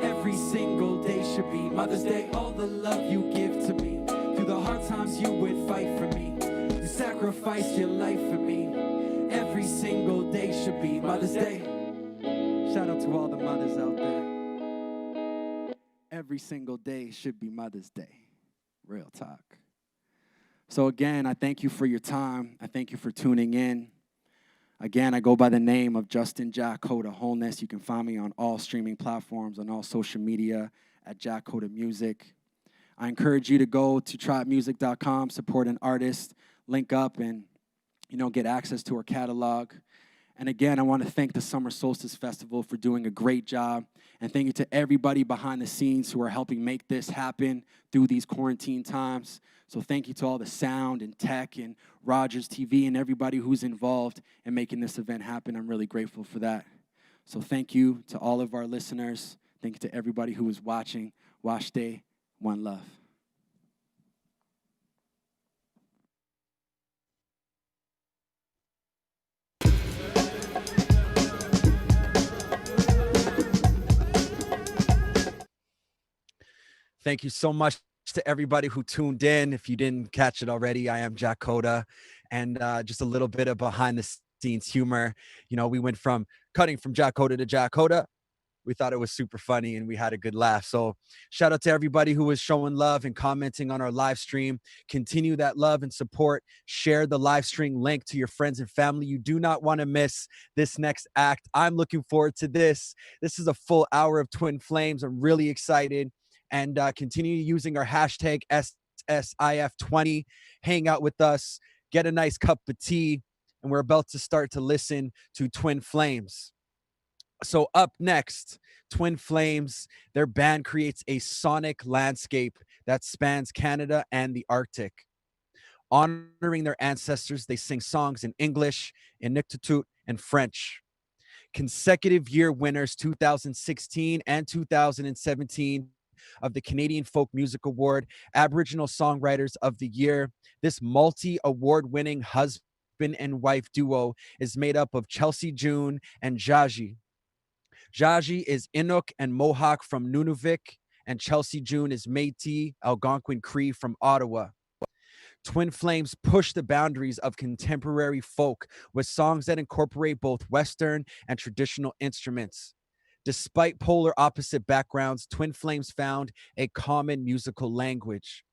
Every single day should be Mother's Day. All the love you give to me, the hard times you would fight for me. You sacrificed your life for me. Every single day should be Mother's Day. Shout out to all the mothers out there. Every single day should be Mother's Day. Real talk. So again, I thank you for your time. I thank you for tuning in. Again, I go by the name of Justin Jack Coda Wholeness. You can find me on all streaming platforms, on all social media at Jack Coda Music. I encourage you to go to tribemusic.com, support an artist, link up, and get access to our catalog. And again, I want to thank the Summer Solstice Festival for doing a great job. And thank you to everybody behind the scenes who are helping make this happen through these quarantine times. So thank you to all the sound and tech and Rogers TV and everybody who's involved in making this event happen. I'm really grateful for that. So thank you to all of our listeners. Thank you to everybody who is watching. Wash Day, one love. Thank you so much to everybody who tuned in. If you didn't catch it already, I am Jack Coda, and just a little bit of behind the scenes humor. We went from cutting from Jack Coda to Jack Coda. We thought it was super funny and we had a good laugh. So shout out to everybody who was showing love and commenting on our live stream. Continue that love and support. Share the live stream link to your friends and family. You do not want to miss this next act. I'm looking forward to this. This is a full hour of Twin Flames. I'm really excited. And continue using our hashtag SSIF20. Hang out with us. Get a nice cup of tea. And we're about to start to listen to Twin Flames. So up next, Twin Flames, their band creates a sonic landscape that spans Canada and the Arctic. Honoring their ancestors, they sing songs in English, Inuktitut, and French. Consecutive year winners 2016 and 2017 of the Canadian Folk Music Award, Aboriginal Songwriters of the Year. This multi-award-winning husband and wife duo is made up of Chelsea June and Jaji. Jaji is Inuk and Mohawk from Nunavik, and Chelsea June is Métis Algonquin Cree from Ottawa. Twin Flames push the boundaries of contemporary folk with songs that incorporate both Western and traditional instruments. Despite polar opposite backgrounds, Twin Flames found a common musical language.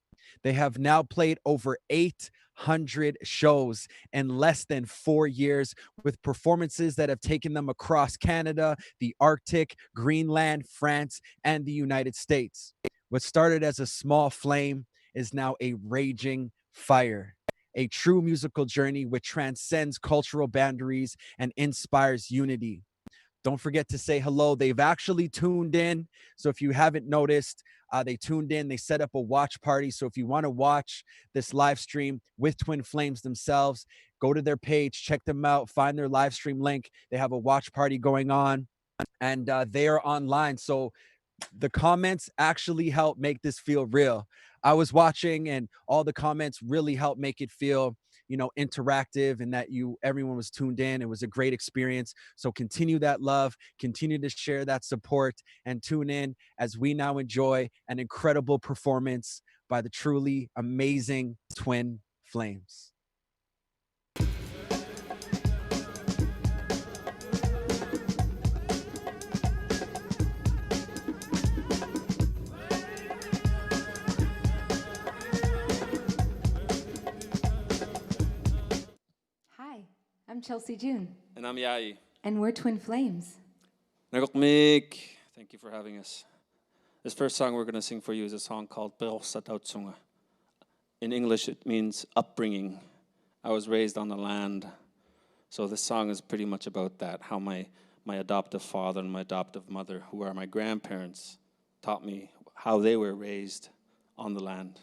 They have now played over 800 shows in less than 4 years, with performances that have taken them across Canada, the Arctic, Greenland, France, and the United States. What started as a small flame is now a raging fire. A true musical journey which transcends cultural boundaries and inspires unity. Don't forget to say hello. They've actually tuned in. So if you haven't noticed, they tuned in. They set up a watch party. So if you want to watch this live stream with Twin Flames themselves, go to their page, check them out, find their live stream link. They have a watch party going on, and they are online. So the comments actually help make this feel real. I was watching, and all the comments really helped make it feel interactive, and that everyone was tuned in. It was a great experience. So continue that love, continue to share that support, and tune in as we now enjoy an incredible performance by the truly amazing Twin Flames. I'm Chelsea June. And I'm Yai. And we're Twin Flames. Nagokmik. Thank you for having us. This first song we're going to sing for you is a song called Bersatautsunga. In English, it means upbringing. I was raised on the land. So this song is pretty much about that, how my adoptive father and my adoptive mother, who are my grandparents, taught me how they were raised on the land.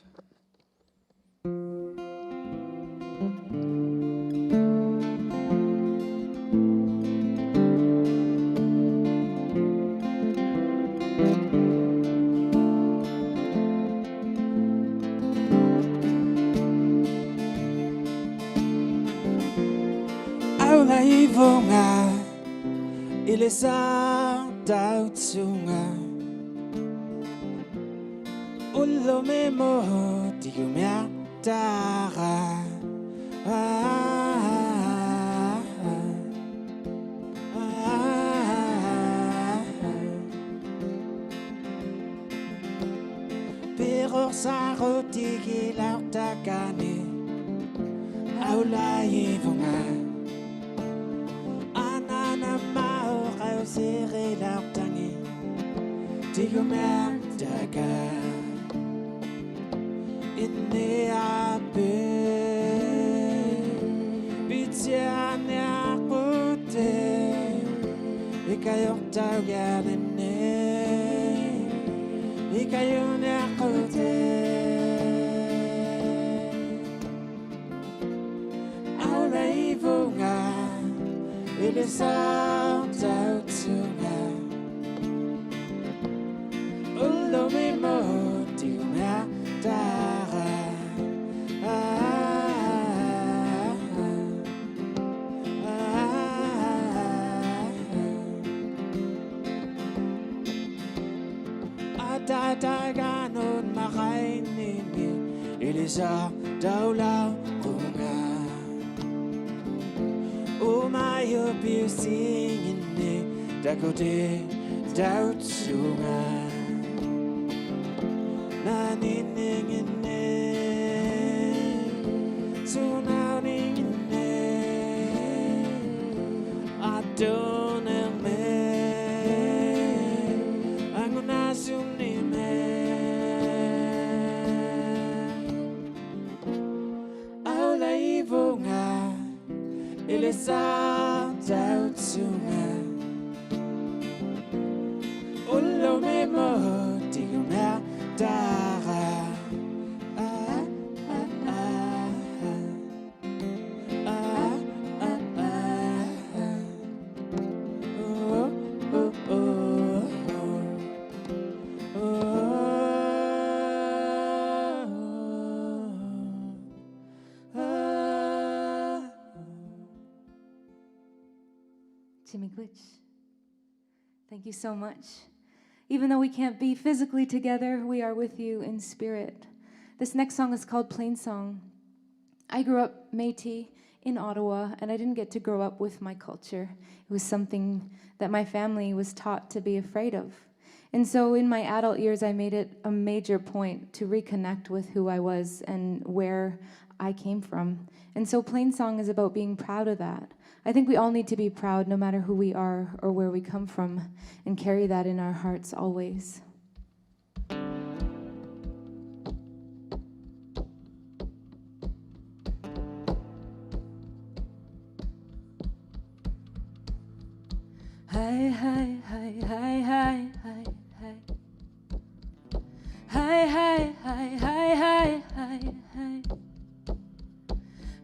Aulaivonga ilesa tautsunga ulome moti tigumea dara. Pero sa roti lauta kane aulai vonga anana mau kau sere lautangi tigumea daga inne ape bitiane akute ikayok tauganene ikayone akute aula ivunga ile sautautunga ulo mimo tiumea dara Daganon makainimi ilisa daulau kunga umayo pisingine dakote dautsunga naniningine sunauningine adoneme angunasumni ile sautautunga ulo memo tigumea dara Jimmy Glitch, thank you so much. Even though we can't be physically together, we are with you in spirit. This next song is called Plain Song. I grew up Métis in Ottawa, and I didn't get to grow up with my culture. It was something that my family was taught to be afraid of. And so in my adult years, I made it a major point to reconnect with who I was and where I came from. And so Plain Song is about being proud of that. I think we all need to be proud no matter who we are or where we come from and carry that in our hearts always. Hi, hi, hi, hi, hi, hi, hi. Hi, hi, hi, hi, hi, hi, hi.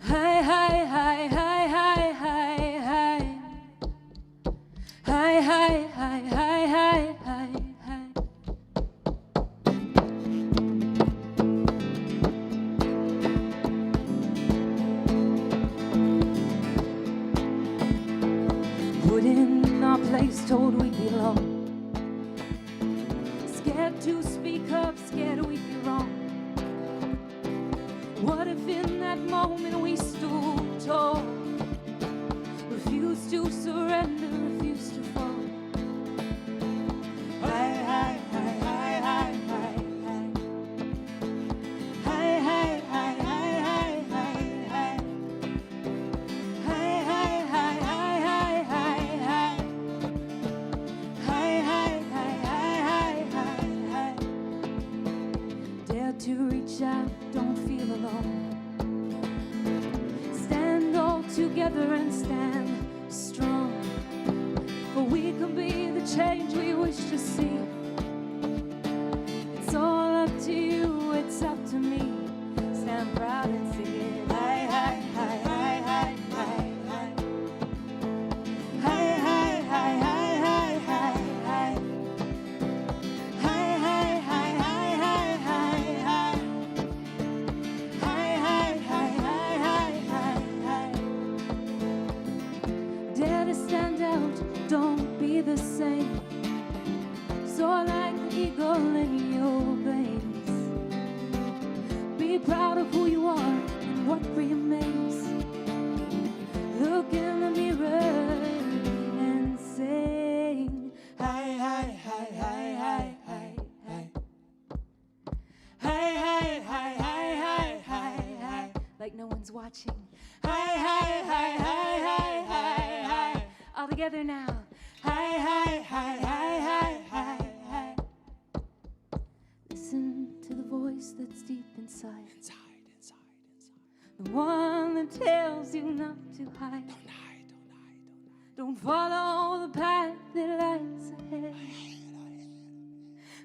Hi, hi, hi, hi, hi, hi, hi. Hi, hi, hi, hi, hi, hi, hi. Put in our place, told we belong. Scared to speak up, scared we'd be wrong. What if in that moment we stood tall, refused to surrender, refused to fall? Hi, hi, hi, hi, hi, hi, hi. Hi, hi, hi, hi, hi, hi, hi. Hi, hi, hi, hi, hi, hi, hi. Hi, hi, hi, hi, hi, hi, hi. Dare to reach out, don't feel alone. Stand all together and stand strong. For we can be the change we wish to see. It's all up to you, it's up to me. Stand proud and sing it. Hi, hi, hi, hi, hi, hi, hi. Hi, hi, hi, hi, hi, hi, hi. Hi, hi, hi, hi, hi, hi, hi. Hi, hi, hi, hi, hi, hi, hi. Dare to stand out, don't be the same. Soar like an eagle in your veins. Be together now. Hi, hi, hi, hi, hi, hi, hi. Listen to the voice that's deep inside. The one that tells you not to hide. Don't follow the path that lies ahead.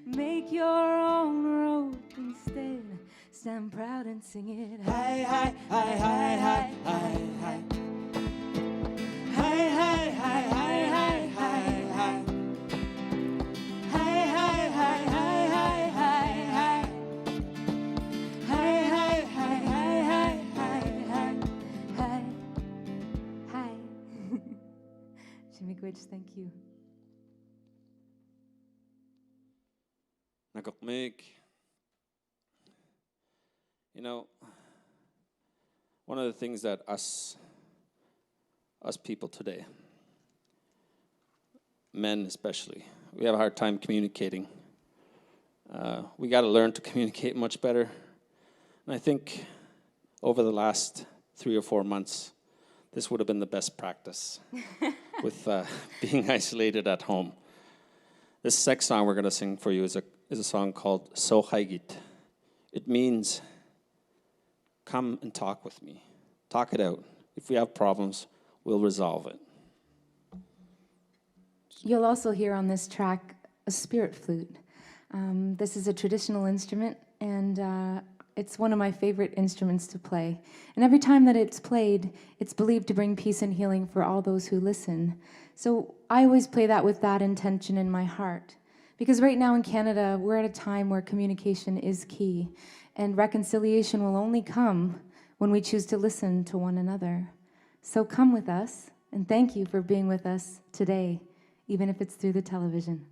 Make your own road instead. Stand proud and sing it. Hi, hi, hi, hi, hi, hi, hi. Hi, hi, hi, hi, hi, hi, hi. Hi, hi, hi, hi, hi, hi, hi. Hi, hi, hi, hi, hi, hi, hi. Hi. Hi. Jimmy Gwitch, thank you. Nagokmik. You know, one of the things that us people today, men especially, we have a hard time communicating. We got to learn to communicate much better. And I think over the last 3 or 4 months, this would have been the best practice with being isolated at home. This next song we're going to sing for you is a song called So Haigit. It means, come and talk with me. Talk it out. If we have problems, we'll resolve it. You'll also hear on this track a spirit flute. This is a traditional instrument, and it's one of my favorite instruments to play. And every time that it's played, it's believed to bring peace and healing for all those who listen. So I always play that with that intention in my heart. Because right now in Canada, we're at a time where communication is key, and reconciliation will only come when we choose to listen to one another. So come with us, and thank you for being with us today, even if it's through the television.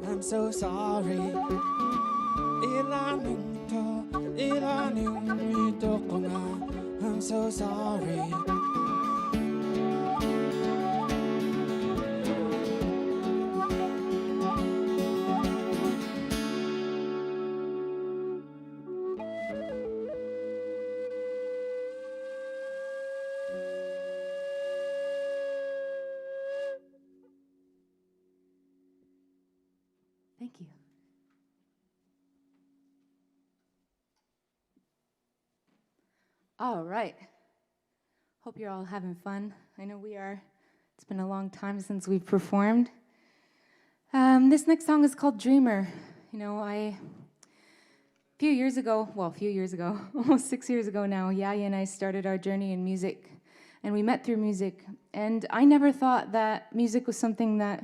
I'm so sorry. I'm so sorry. Thank you. All right. Hope you're all having fun. I know we are. It's been a long time since we've performed. This next song is called Dreamer. You know, a few years ago, almost 6 years ago now, Yaya and I started our journey in music, and we met through music. And I never thought that music was something that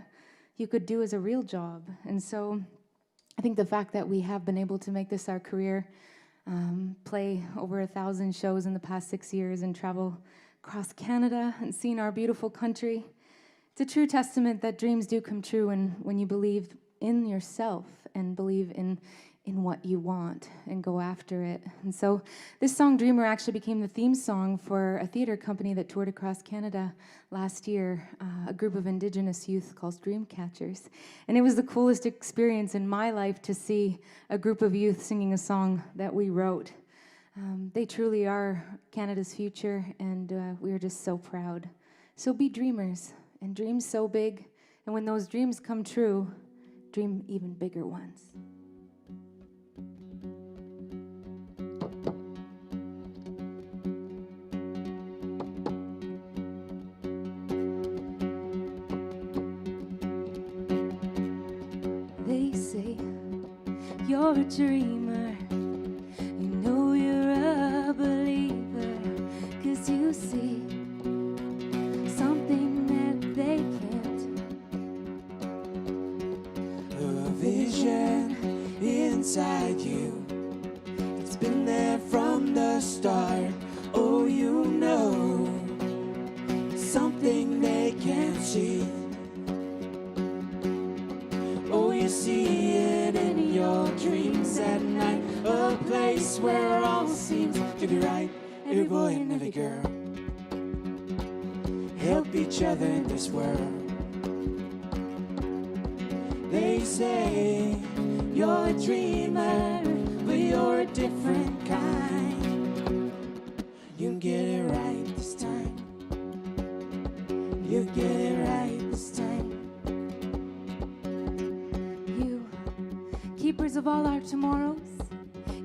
you could do as a real job. And so I think the fact that we have been able to make this our career, play over 1,000 shows in the past 6 years and travel across Canada and seen our beautiful country, it's a true testament that dreams do come true when you believe in yourself and believe in what you want and go after it. And so this song, Dreamer, actually became the theme song for a theater company that toured across Canada last year, a group of Indigenous youth called Dreamcatchers. And it was the coolest experience in my life to see a group of youth singing a song that we wrote. They truly are Canada's future, and we are just so proud. So be dreamers, and dream so big, and when those dreams come true, dream even bigger ones. They say you're a dreamer, you know you're a believer, 'cause you see something that they can't. A vision inside you, it's been there from the start. Oh, you know something they can't see. Oh, you see it in your dreams at night, a place where all seems to be right. Every boy and every girl help each other in this world. They say you're a dreamer, but you're a different kind. You can get it right this time. You get it right this time. You, keepers of all our tomorrows.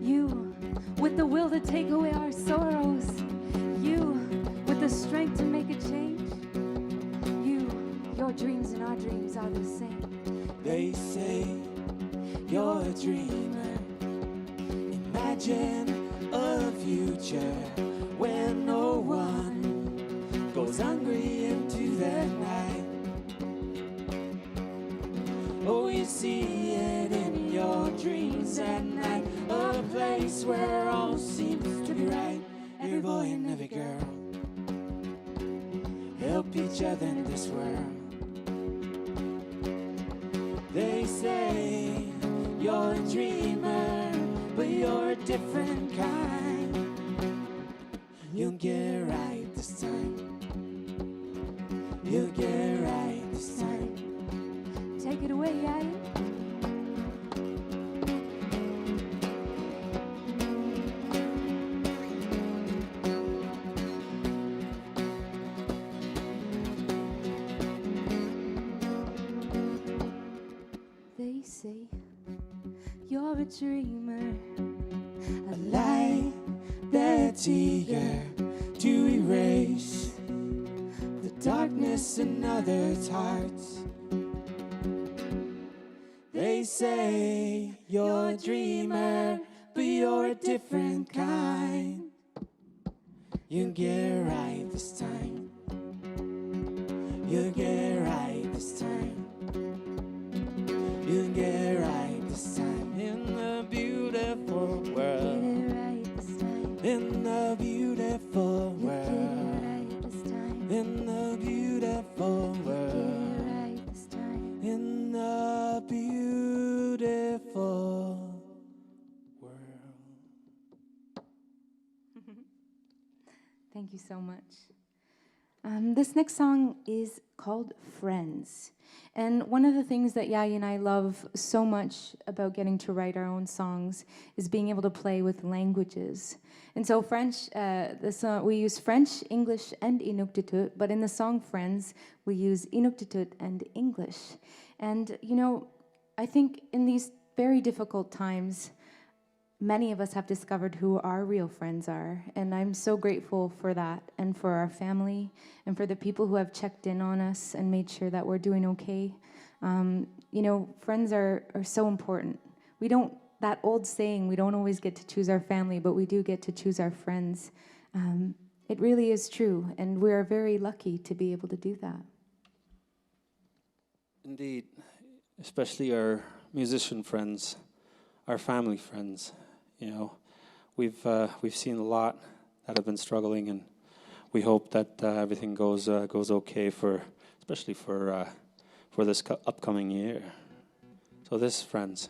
You, with the will to take away our sorrows. You, with the strength to make a change. You, your dreams and our dreams are the same. They say you're a dreamer. Imagine a future where no one goes hungry into the night. Oh, you see it in your dreams at night, a place where all seems to be right. Every boy and every girl help each other in this world. They say you're a dreamer, but you're a different kind. You'll get it right this time. You'll get it right this time. Take it away, Yaya. They say you're a dreamer, a light that's eager to erase the darkness in others' hearts. They say you're a dreamer, but you're a different kind. You'll get it right this time. You'll get it right this time. You'll get it right this time. In the beautiful world. Get it right this time. In the beautiful world. Get it right this time. In the beautiful world. Get it right this time. In the beautiful Thank you so much. This next song is called Friends. And one of the things that Yai and I love so much about getting to write our own songs is being able to play with languages. And so French, we use French, English, and Inuktitut, but in the song Friends, we use Inuktitut and English. And, you know, I think in these very difficult times, many of us have discovered who our real friends are, and I'm so grateful for that, and for our family, and for the people who have checked in on us and made sure that we're doing okay. You know, friends are so important. We don't, that old saying, we don't always get to choose our family, but we do get to choose our friends. It really is true, and we're very lucky to be able to do that. Indeed, especially our musician friends, our family friends. You know, we've seen a lot that have been struggling, and we hope that everything goes okay especially for this upcoming year. So this, Friends.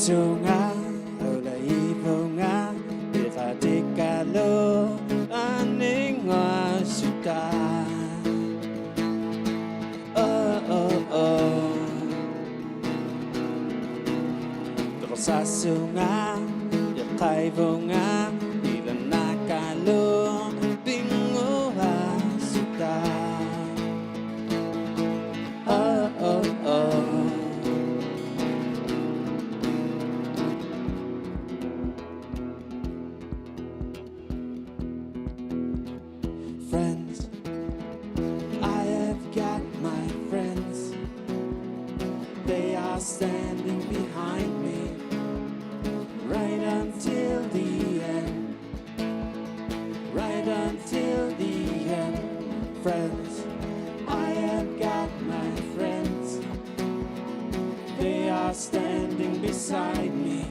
Sunga ola ibunga iratikalo aningwa suta Sasunga yakaibunga ilanakalo bingoa suta Friends, I have got my friends. They are standing behind me right until the end. Right until the end. Friends, I have got my friends. They are standing beside me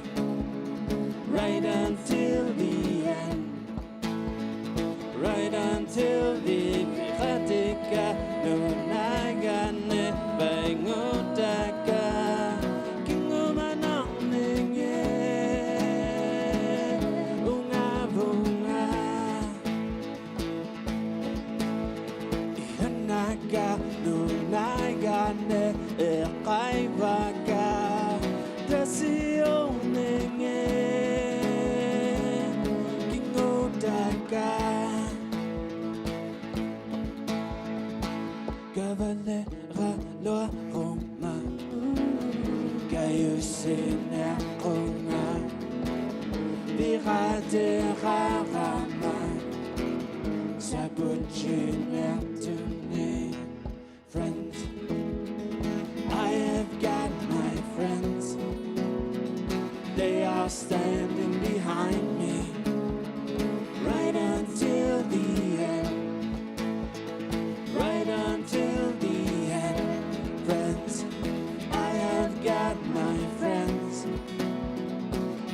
right until the end. Right until the Piratica no Nagane Bangotaka Kingomanonge Unga Bunga Ihanaga no Nagane Ekaibaka Dasionenge Kingotaka Cavalera loa Roma Gaiusina Roma Virade Rarama Sabuchina to me. Friends, I have got my friends. They are standing behind me right until the end. Right until the end, friends, I have got my friends.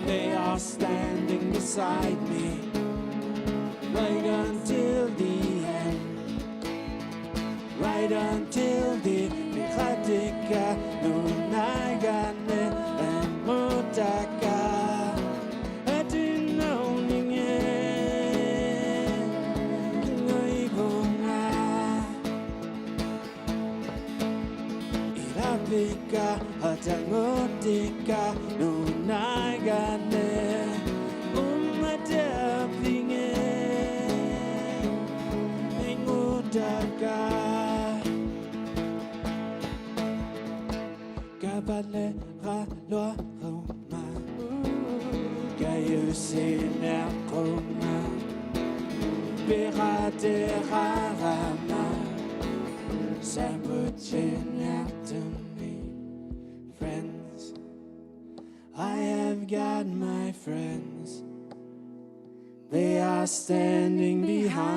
They are standing beside me. Right until the end. Right until the Piratica no Nagane and Motaka. Pika hatangotika no nagane umatapinge ingutaka Cavalera loa Roma Gaiusina Roma Pirate Rarama Sabuchina to Friends, I have got my friends. They are are standing behind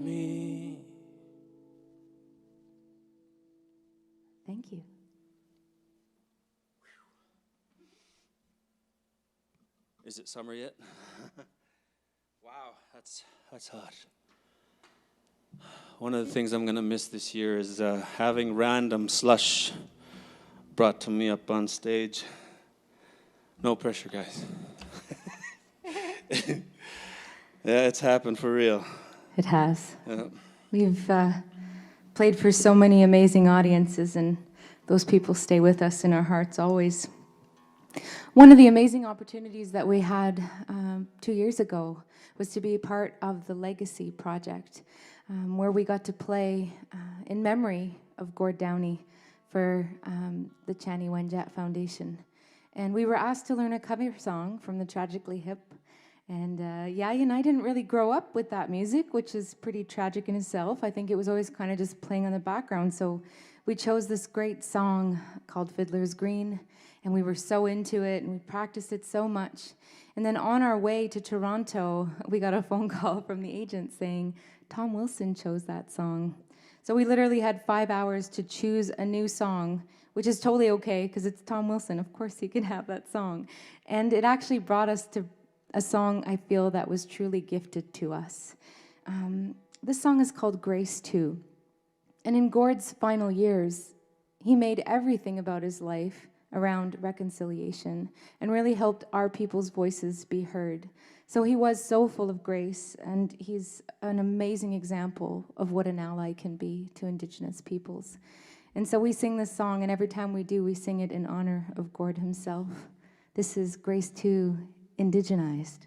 me. Thank you. Is it summer yet? Wow, that's hot. One of the things I'm gonna miss this year is having random slush brought to me up on stage. No pressure, guys. Yeah, it's happened for real. It has. Yeah. We've played for so many amazing audiences, and those people stay with us in our hearts always. One of the amazing opportunities that we had 2 years ago was to be part of the Legacy Project, where we got to play in memory of Gord Downey for the Chani Wenjat Foundation. And we were asked to learn a cover song from the Tragically Hip. And Yaya and I didn't really grow up with that music, which is pretty tragic in itself. I think it was always kind of just playing on the background. So we chose this great song called Fiddler's Green, and we were so into it, and we practiced it so much. And then on our way to Toronto, we got a phone call from the agent saying, Tom Wilson chose that song. So we literally had 5 hours to choose a new song, which is totally okay, because it's Tom Wilson. Of course he can have that song. And it actually brought us to a song I feel that was truly gifted to us. This song is called Grace 2. And in Gord's final years, he made everything about his life around reconciliation and really helped our people's voices be heard. So he was so full of grace, and he's an amazing example of what an ally can be to Indigenous peoples. And so we sing this song, and every time we do, we sing it in honor of Gord himself. This is Grace 2, Indigenized.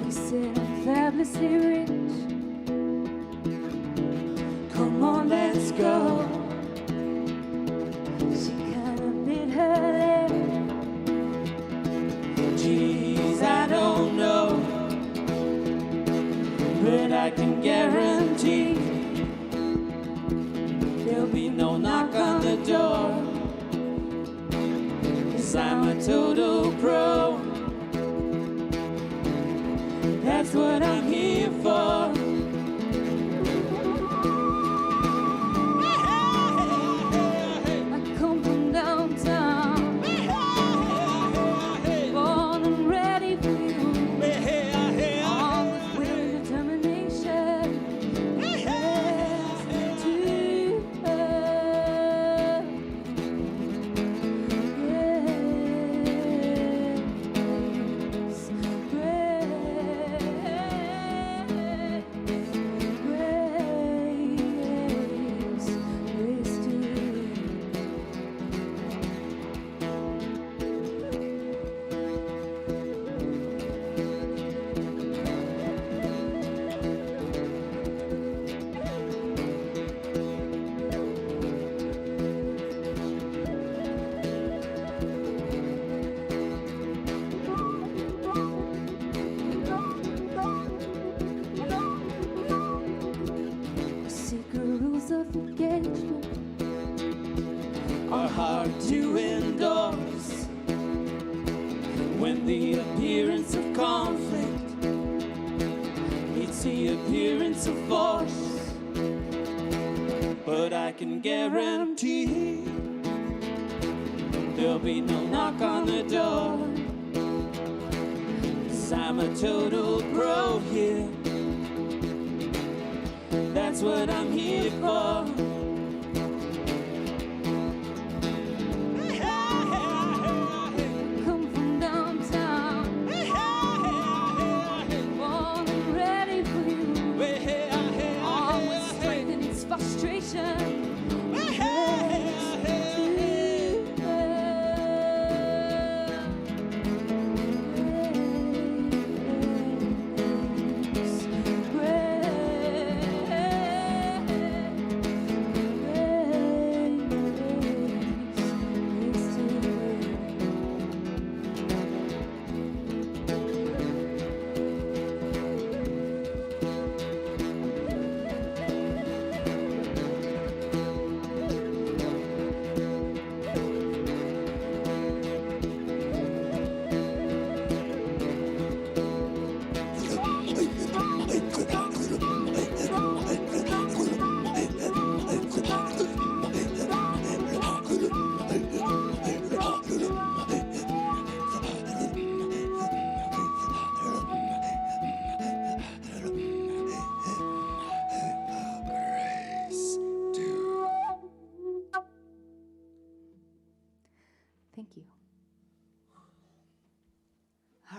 We said I'm fabulously rich. Come on, let's go. She kinda bit her lip. Geez, I don't know, but I can guarantee there'll be no knock on the door, 'cause I'm a total pro. That's what I'm here for. I come from downtown, born and ready for you. Always with determination. Yes, to are hard to endorse when the appearance of conflict meets the appearance of force. But I can guarantee there'll be no knock on the door, 'cause I'm a total pro here. That's what I'm here for. Come from downtown, born and ready for you. Always strength in its frustration.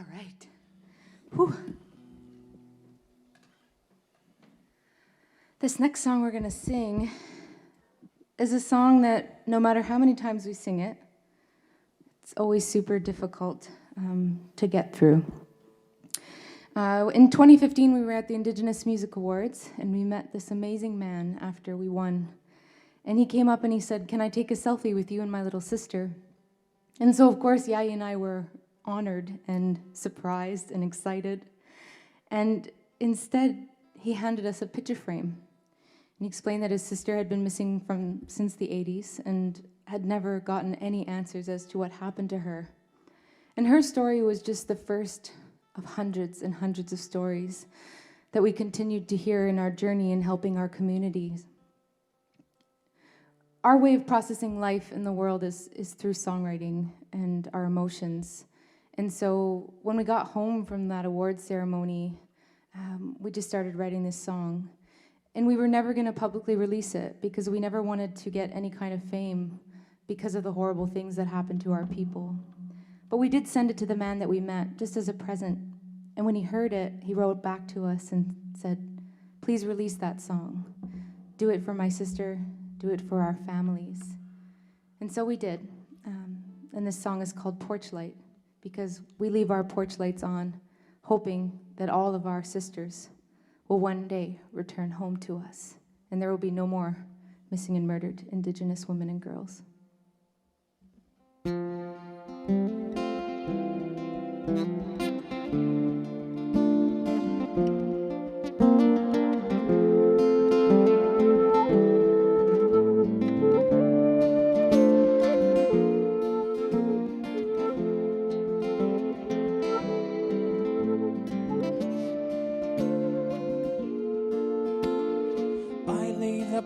All right. Whew. This next song we're going to sing is a song that no matter how many times we sing it, it's always super difficult to get through. In 2015, we were at the Indigenous Music Awards, and we met this amazing man after we won. And he came up and he said, "Can I take a selfie with you and my little sister?" And so, of course, Yai and I were honored and surprised and excited. And instead, he handed us a picture frame. And he explained that his sister had been missing since the 80s and had never gotten any answers as to what happened to her. And her story was just the first of hundreds and hundreds of stories that we continued to hear in our journey in helping our communities. Our way of processing life in the world is through songwriting and our emotions. And so when we got home from that awards ceremony, we just started writing this song. And we were never going to publicly release it because we never wanted to get any kind of fame because of the horrible things that happened to our people. But we did send it to the man that we met just as a present. And when he heard it, he wrote back to us and said, "Please release that song. Do it for my sister. Do it for our families." And so we did. And this song is called Porch Light because we leave our porch lights on, hoping that all of our sisters will one day return home to us, and there will be no more missing and murdered Indigenous women and girls.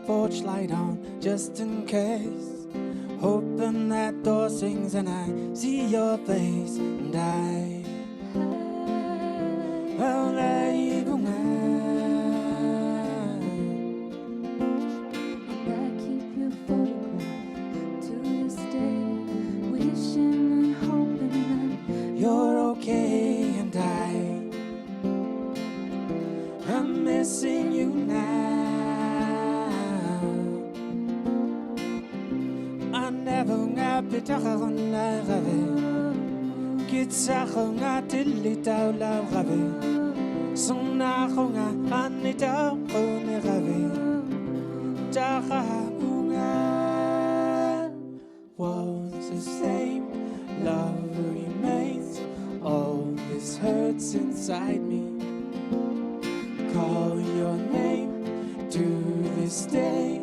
Porch light on just in case, hoping that door sings and I see your face, and I will leave And I keep your photograph to this day, wishing and hoping that you're okay, and I'm missing you now. Pitahana rave, Kitsahonga tilitau rave, Sonahonga anita one rave, Tahabunga was the same, love remains, all this hurts inside me. Call your name to this day,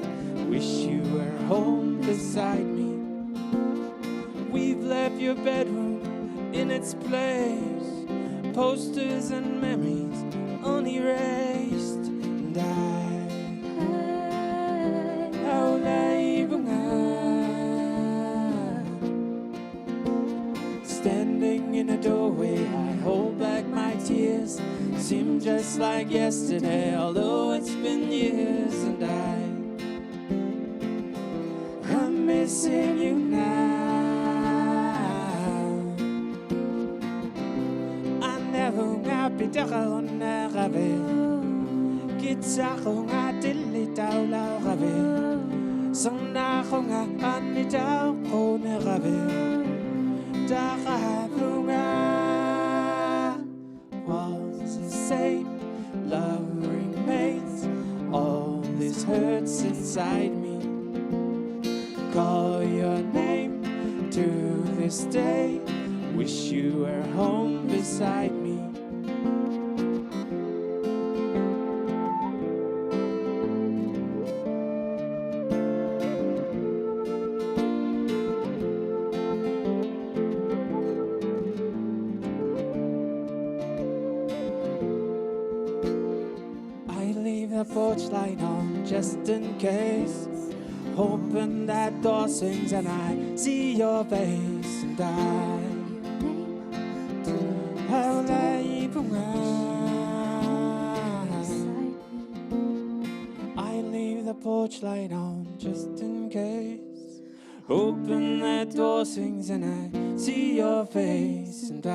wish you were home beside me. We've left your bedroom in its place, posters and memories unerased, and standing in a doorway, I hold back my tears. Seem just like yesterday, although it's been years, and I'm missing you now. Pitahona rave, Kitsahonga tilitau la rave, Sonahonga anitau one rave, Tahabunga was the same, love remains, all this hurts inside me. Call your name to this day, wish you were home beside me. Porch light on just in case, hoping that door sings and I see your face, and I'll leave I leave the porch light on just in case, hoping that door sings and I see your face, and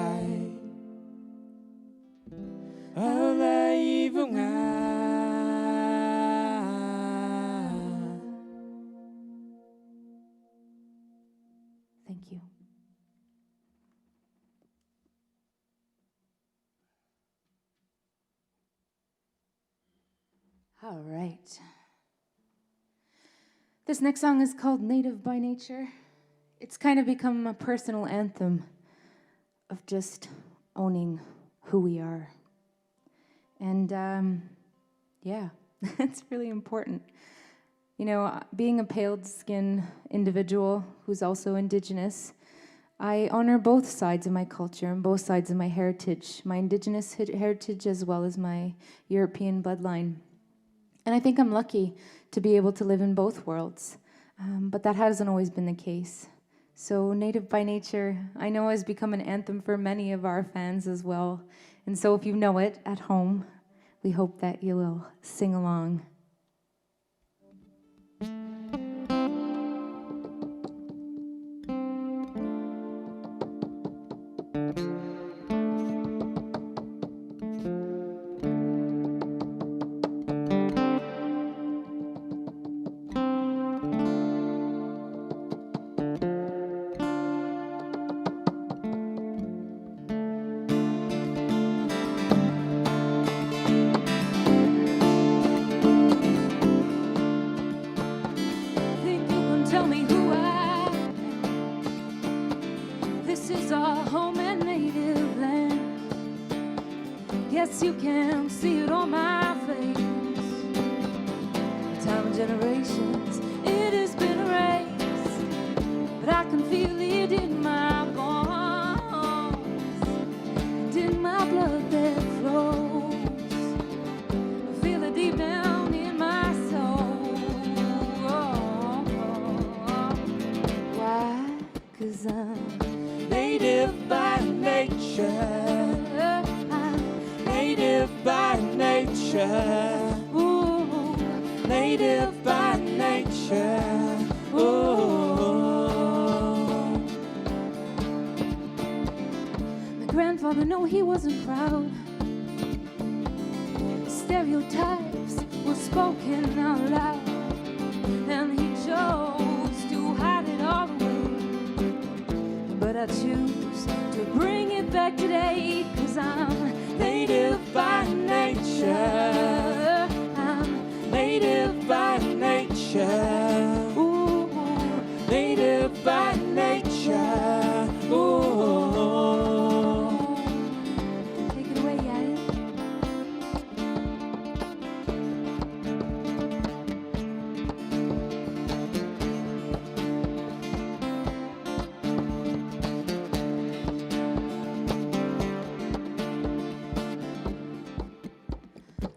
Thank you. All right. This next song is called Native by Nature. It's kind of become a personal anthem of just owning who we are. And yeah, it's really important. You know, being a pale-skinned individual who's also Indigenous, I honor both sides of my culture and both sides of my heritage, my Indigenous heritage as well as my European bloodline. And I think I'm lucky to be able to live in both worlds, but that hasn't always been the case. So Native by Nature, I know, has become an anthem for many of our fans as well. And so if you know it at home, we hope that you will sing along. Think you can tell me who I am? This is our home and native land. Guess you can see it on my face. Time and generations, it has been erased, but I can feel it in my bones, and in my blood that flows. I feel it deep down in my soul. Why? 'Cause I'm native by nature. I'm native by nature. Ooh, native by nature. Ooh. My grandfather, no, he wasn't proud. Stereotypes were spoken out loud, and he chose to hide it all away. But I choose to bring it back today, 'cause I'm native by nature. I'm native by nature. Ooh, native by nature. Ooh. Take it away, Yadi.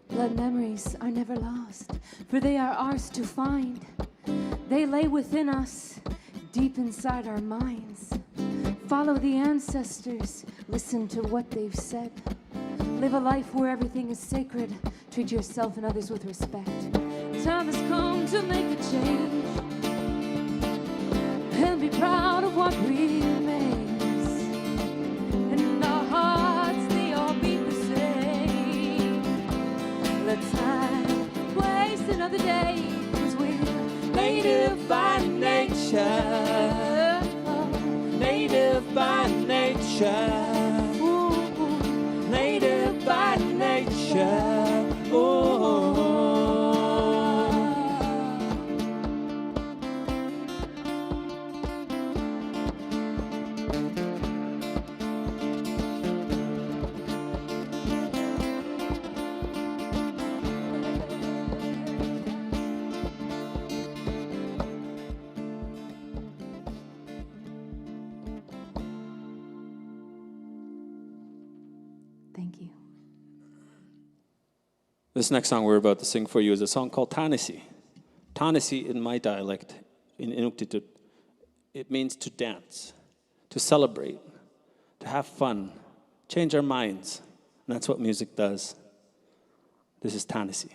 Blood memories are never lost, for they are ours to find. They lay within us, deep inside our minds. Follow the ancestors, listen to what they've said. Live a life where everything is sacred. Treat yourself and others with respect. Time has come to make a change and be proud of what remains. And in our hearts, they all beat the same. Let's not waste another day, 'cause we're native by nature. Native by nature. Ooh, native by nature. Ooh. Thank you. This next song we're about to sing for you is a song called Tanisi. Tanisi, in my dialect, in Inuktitut, it means to dance, to celebrate, to have fun, change our minds. And that's what music does. This is Tanisi.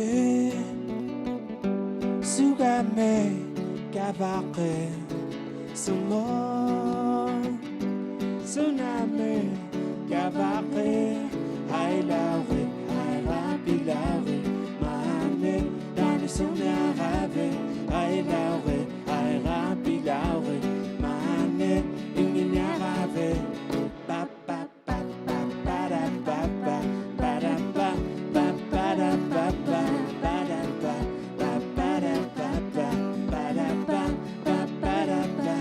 Tue Sugame Gavake Sumo Tsunami Gavake Hailawe Hairapilawe Mahane Dani Sunarave Hailawe Hairapilawe Mahane Iminarave Ba ba ba ba ba da ba ba ba da ba ba ba da ba ba ba da ba ba ba da ba ba ba da ba ba ba da ba.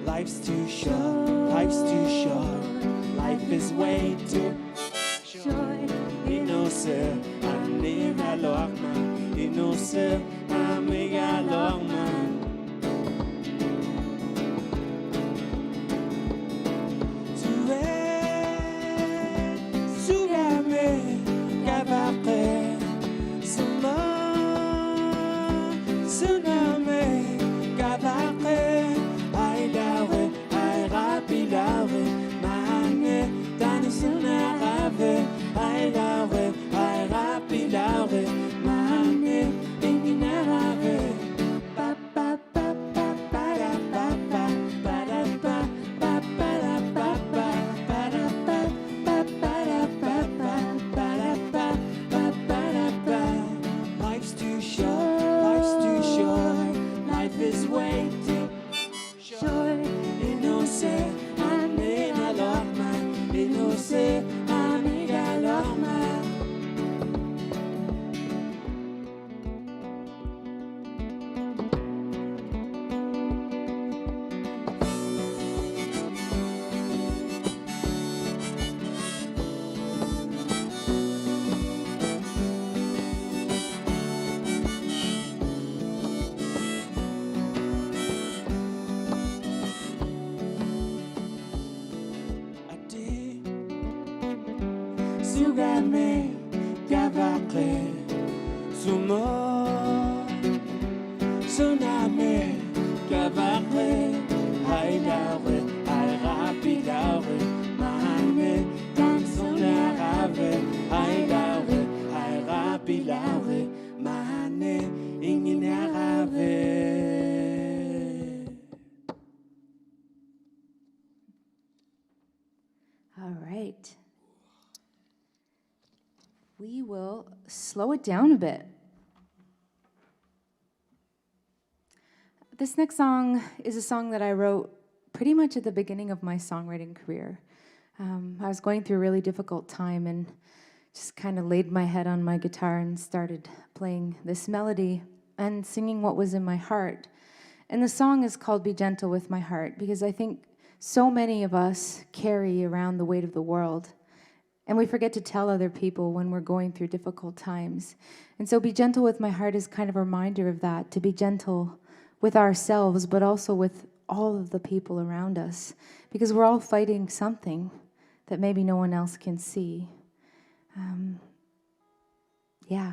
Life's too short, life's too short, life is way too short. Innocent, I'm never long man. Innocent, I'm mega long man. Sugame Gavake Sumo Tsunami Gavake Hailawe Hairapilawe Mahane Dansunarave Hailawe Hairapilawe Mahane Inginarave. All right. We will slow it down a bit. This next song is a song that I wrote pretty much at the beginning of my songwriting career. I was going through a really difficult time and just kind of laid my head on my guitar and started playing this melody and singing what was in my heart. And the song is called Be Gentle With My Heart because I think so many of us carry around the weight of the world. And we forget to tell other people when we're going through difficult times. And so Be Gentle With My Heart is kind of a reminder of that, to be gentle with ourselves, but also with all of the people around us. Because we're all fighting something that maybe no one else can see. Yeah.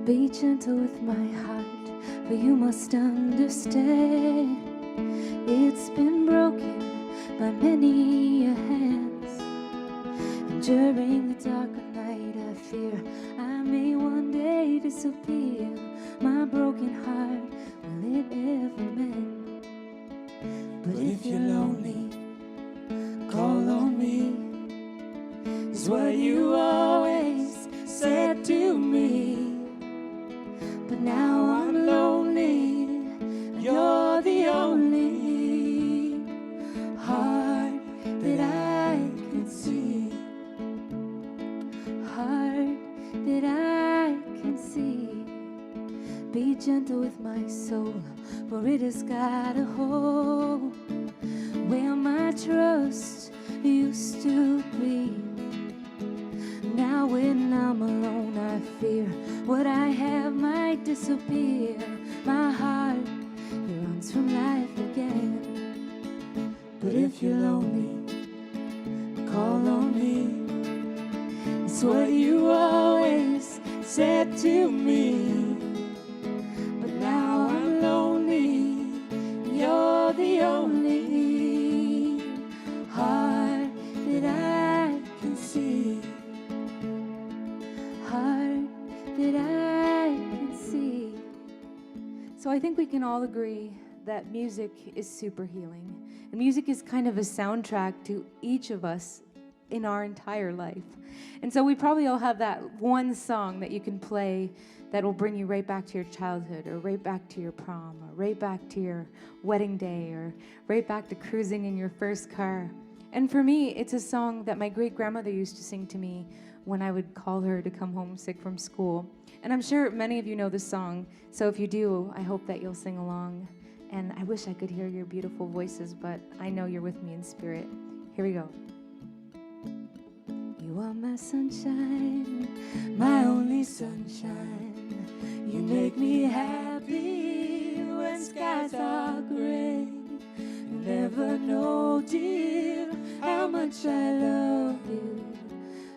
Be gentle with my heart, for you must understand it's been broken by many hands. And during the dark night I fear I may one day disappear. My broken heart, will it ever mend? But if you're lonely, call on me, is what you always said to me. But now I'm lonely, you're the only heart that I can see. Heart that I can see. Be gentle with my soul, for it has got a hole where my trust used to be. Now when I'm alone I fear what I have might disappear. My heart, it runs from life again. But if you're lonely, call on me, it's what you always said to me. But now I'm lonely, that I can see. So I think we can all agree that music is super healing. And music is kind of a soundtrack to each of us in our entire life. And so we probably all have that one song that you can play that will bring you right back to your childhood, or right back to your prom, or right back to your wedding day, or right back to cruising in your first car. And for me, it's a song that my great-grandmother used to sing to me when I would call her to come home sick from school. And I'm sure many of you know this song, so if you do, I hope that you'll sing along. And I wish I could hear your beautiful voices, but I know you're with me in spirit. Here we go. You are my sunshine, my only sunshine. You make me happy when skies are gray. You never know, dear, how much I love you.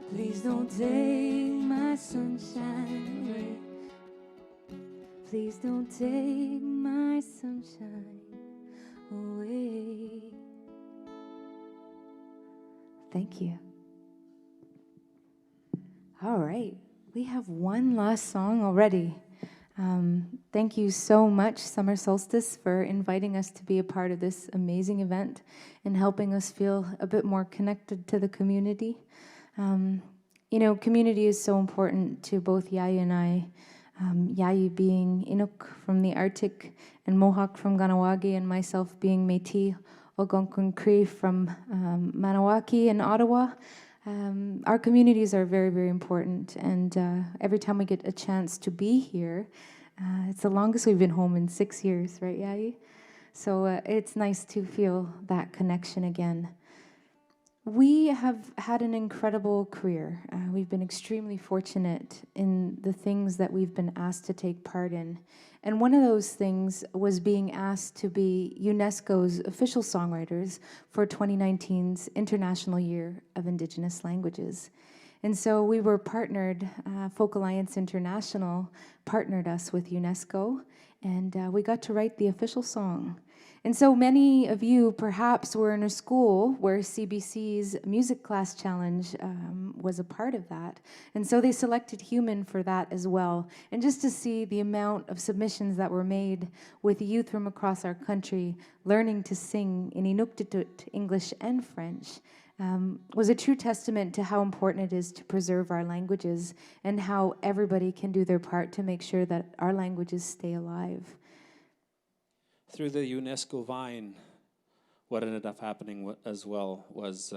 Please don't take my sunshine away. Please don't take my sunshine away. Thank you. All right, we have one last song already. Thank you so much, Summer Solstice, for inviting us to be a part of this amazing event and helping us feel a bit more connected to the community. You know, community is so important to both Yayu and I. Yayu being Inuk from the Arctic, and Mohawk from Ganawagi, and myself being Métis Algonquin Cree from Manawaki and Ottawa. Our communities are very, very important, and every time we get a chance to be here, it's the longest we've been home in 6 years, right, Yayi? So it's nice to feel that connection again. We have had an incredible career. We've been extremely fortunate in the things that we've been asked to take part in. And one of those things was being asked to be UNESCO's official songwriters for 2019's International Year of Indigenous Languages. And so we were partnered, Folk Alliance International partnered us with UNESCO, and we got to write the official song. And so many of you perhaps were in a school where CBC's Music Class Challenge was a part of that. And so they selected Human for that as well. And just to see the amount of submissions that were made with youth from across our country learning to sing in Inuktitut, English and French, was a true testament to how important it is to preserve our languages and how everybody can do their part to make sure that our languages stay alive. Through the UNESCO Vine, what ended up happening as well was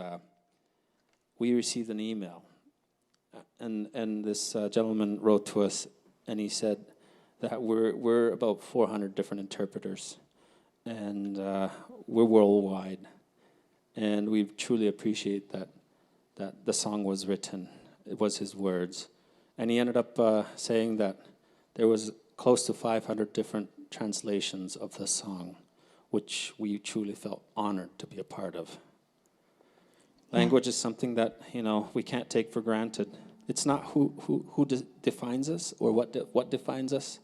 we received an email, and this gentleman wrote to us, and he said that we're about 400 different interpreters, and we're worldwide, and we truly appreciate that the song was written. It was his words, and he ended up saying that there was close to 500 different translations of the song, which we truly felt honored to be a part of. Language is something that, you know, we can't take for granted. It's not who defines us or what defines us,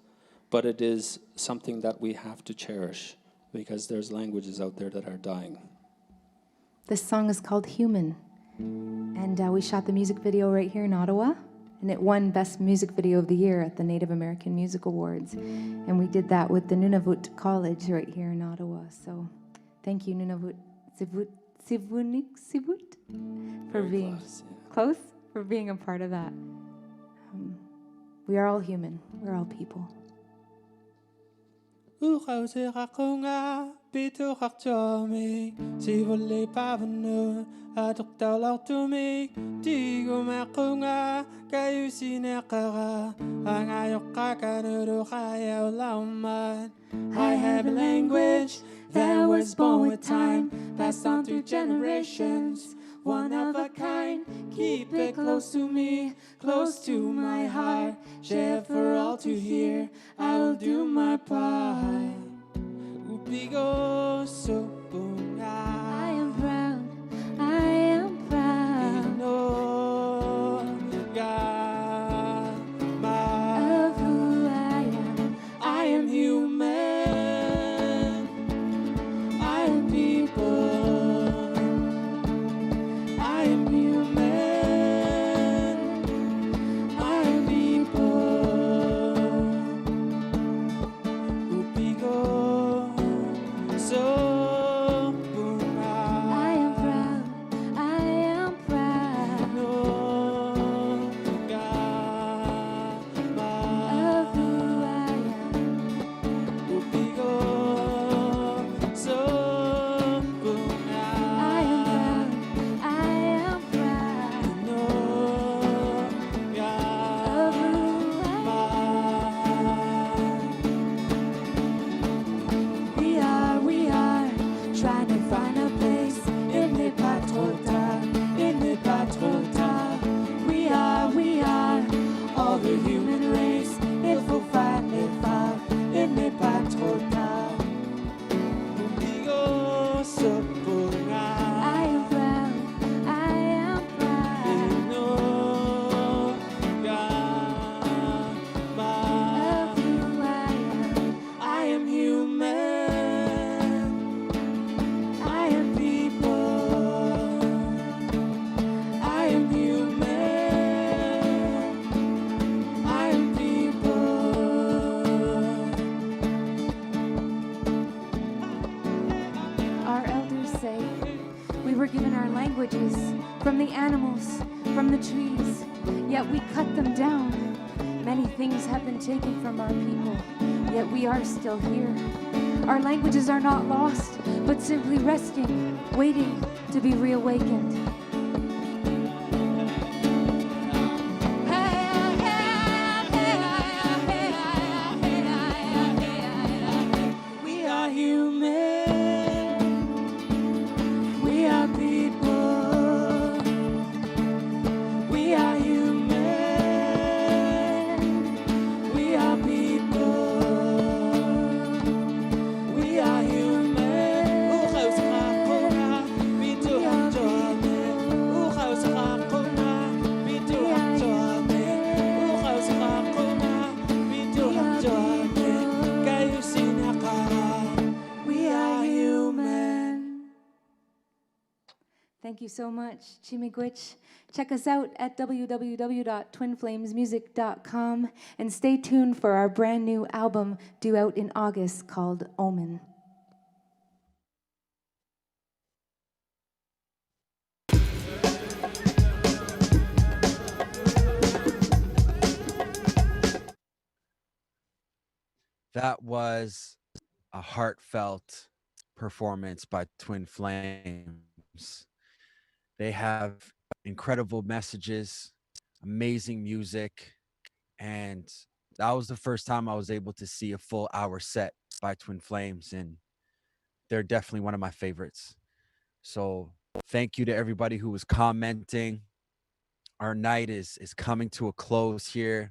but it is something that we have to cherish because there's languages out there that are dying. This song is called Human, and we shot the music video right here in Ottawa. And it won Best Music Video of the Year at the Native American Music Awards. And we did that with the Nunavut College right here in Ottawa. So thank you, Nunavut Sivunik for being close, for being a part of that. We are all human. We're all people. I have a language that was born with time, passed on through generations, one of a kind. Keep it close to me, close to my heart, share for all to hear. I will do my part. I am proud, I am proud of who I am. I am human, I am people, I am human, I am people. the human race. Il faut faire l'effort, il n'est pas trop tard. Digo sopora. I am proud, I am proud of who I am human. I am people. I am human. I am people. Our elders say we were given our languages from the animals, from the trees, yet we cut them down. Many things have been taken from our people, yet we are still here. Our languages are not lost, but simply resting, waiting to be reawakened. We are human. We are people. We are human. We are people. We are human. We are human. Thank you so much, Chimigwich. Check us out at www.twinflamesmusic.com and stay tuned for our brand new album due out in August called Omen. That was a heartfelt performance by Twin Flames. They have incredible messages, amazing music, and that was the first time I was able to see a full hour set by Twin Flames, and they're definitely one of my favorites. So thank you to everybody who was commenting. Our night is coming to a close here.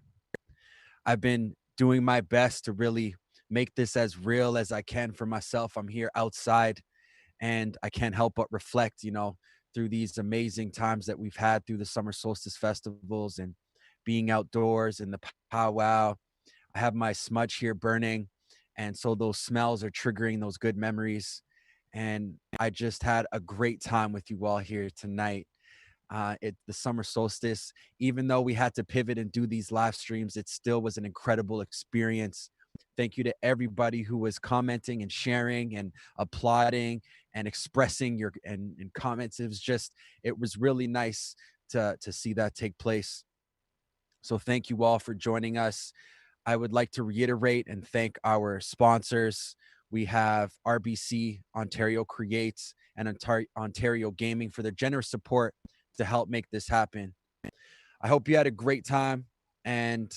I've been doing my best to really make this as real as I can for myself. I'm here outside and I can't help but reflect, through these amazing times that we've had through the summer solstice festivals and being outdoors and the powwow. I have my smudge here burning. And so those smells are triggering those good memories. And I just had a great time with you all here tonight. The summer solstice, even though we had to pivot and do these live streams, it still was an incredible experience. Thank you to everybody who was commenting and sharing and applauding and expressing your and comments. It was really nice to see that take place. So thank you all for joining us. I would like to reiterate and thank our sponsors. We have RBC, Ontario Creates, and Ontario Gaming for their generous support to help make this happen. I hope you had a great time. And,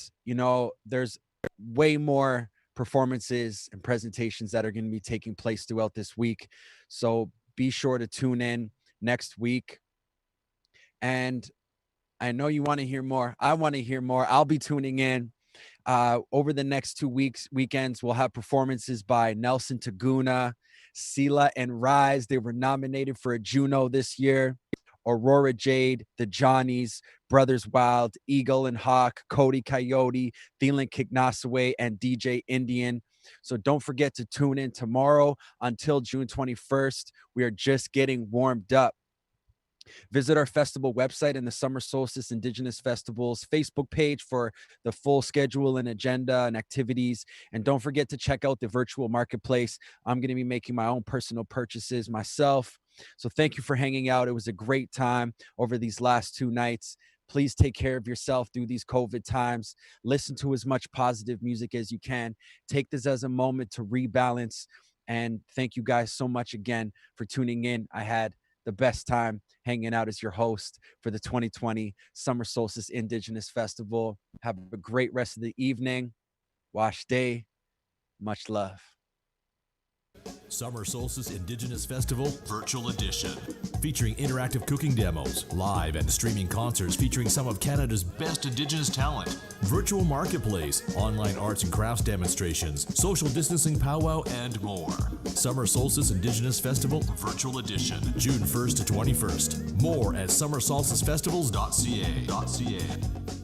there's way more performances and presentations that are going to be taking place throughout this week. So be sure to tune in next week. And I know you want to hear more. I want to hear more. I'll be tuning in. Over the next 2 weekends, we'll have performances by Nelson Taguna, Sela and Rise. They were nominated for a Juno this year. Aurora Jade, the Johnnies, Brothers Wild, Eagle and Hawk, Cody Coyote, Thielen Kignasaway, and DJ Indian. So don't forget to tune in tomorrow until June 21st. We are just getting warmed up. Visit our festival website and the Summer Solstice Indigenous Festivals Facebook page for the full schedule and agenda and activities. And don't forget to check out the virtual marketplace. I'm going to be making my own personal purchases myself. So thank you for hanging out. It was a great time over these last 2 nights. Please take care of yourself through these COVID times. Listen to as much positive music as you can. Take this as a moment to rebalance. And thank you guys so much again for tuning in. I had the best time hanging out as your host for the 2020 Summer Solstice Indigenous Festival. Have a great rest of the evening. Wash day. Much love. Summer Solstice Indigenous Festival Virtual Edition. Featuring interactive cooking demos, live and streaming concerts featuring some of Canada's best Indigenous talent, virtual marketplace, online arts and crafts demonstrations, social distancing powwow, and more. Summer Solstice Indigenous Festival Virtual Edition, June 1st to 21st. More at summersolsticefestivals.ca.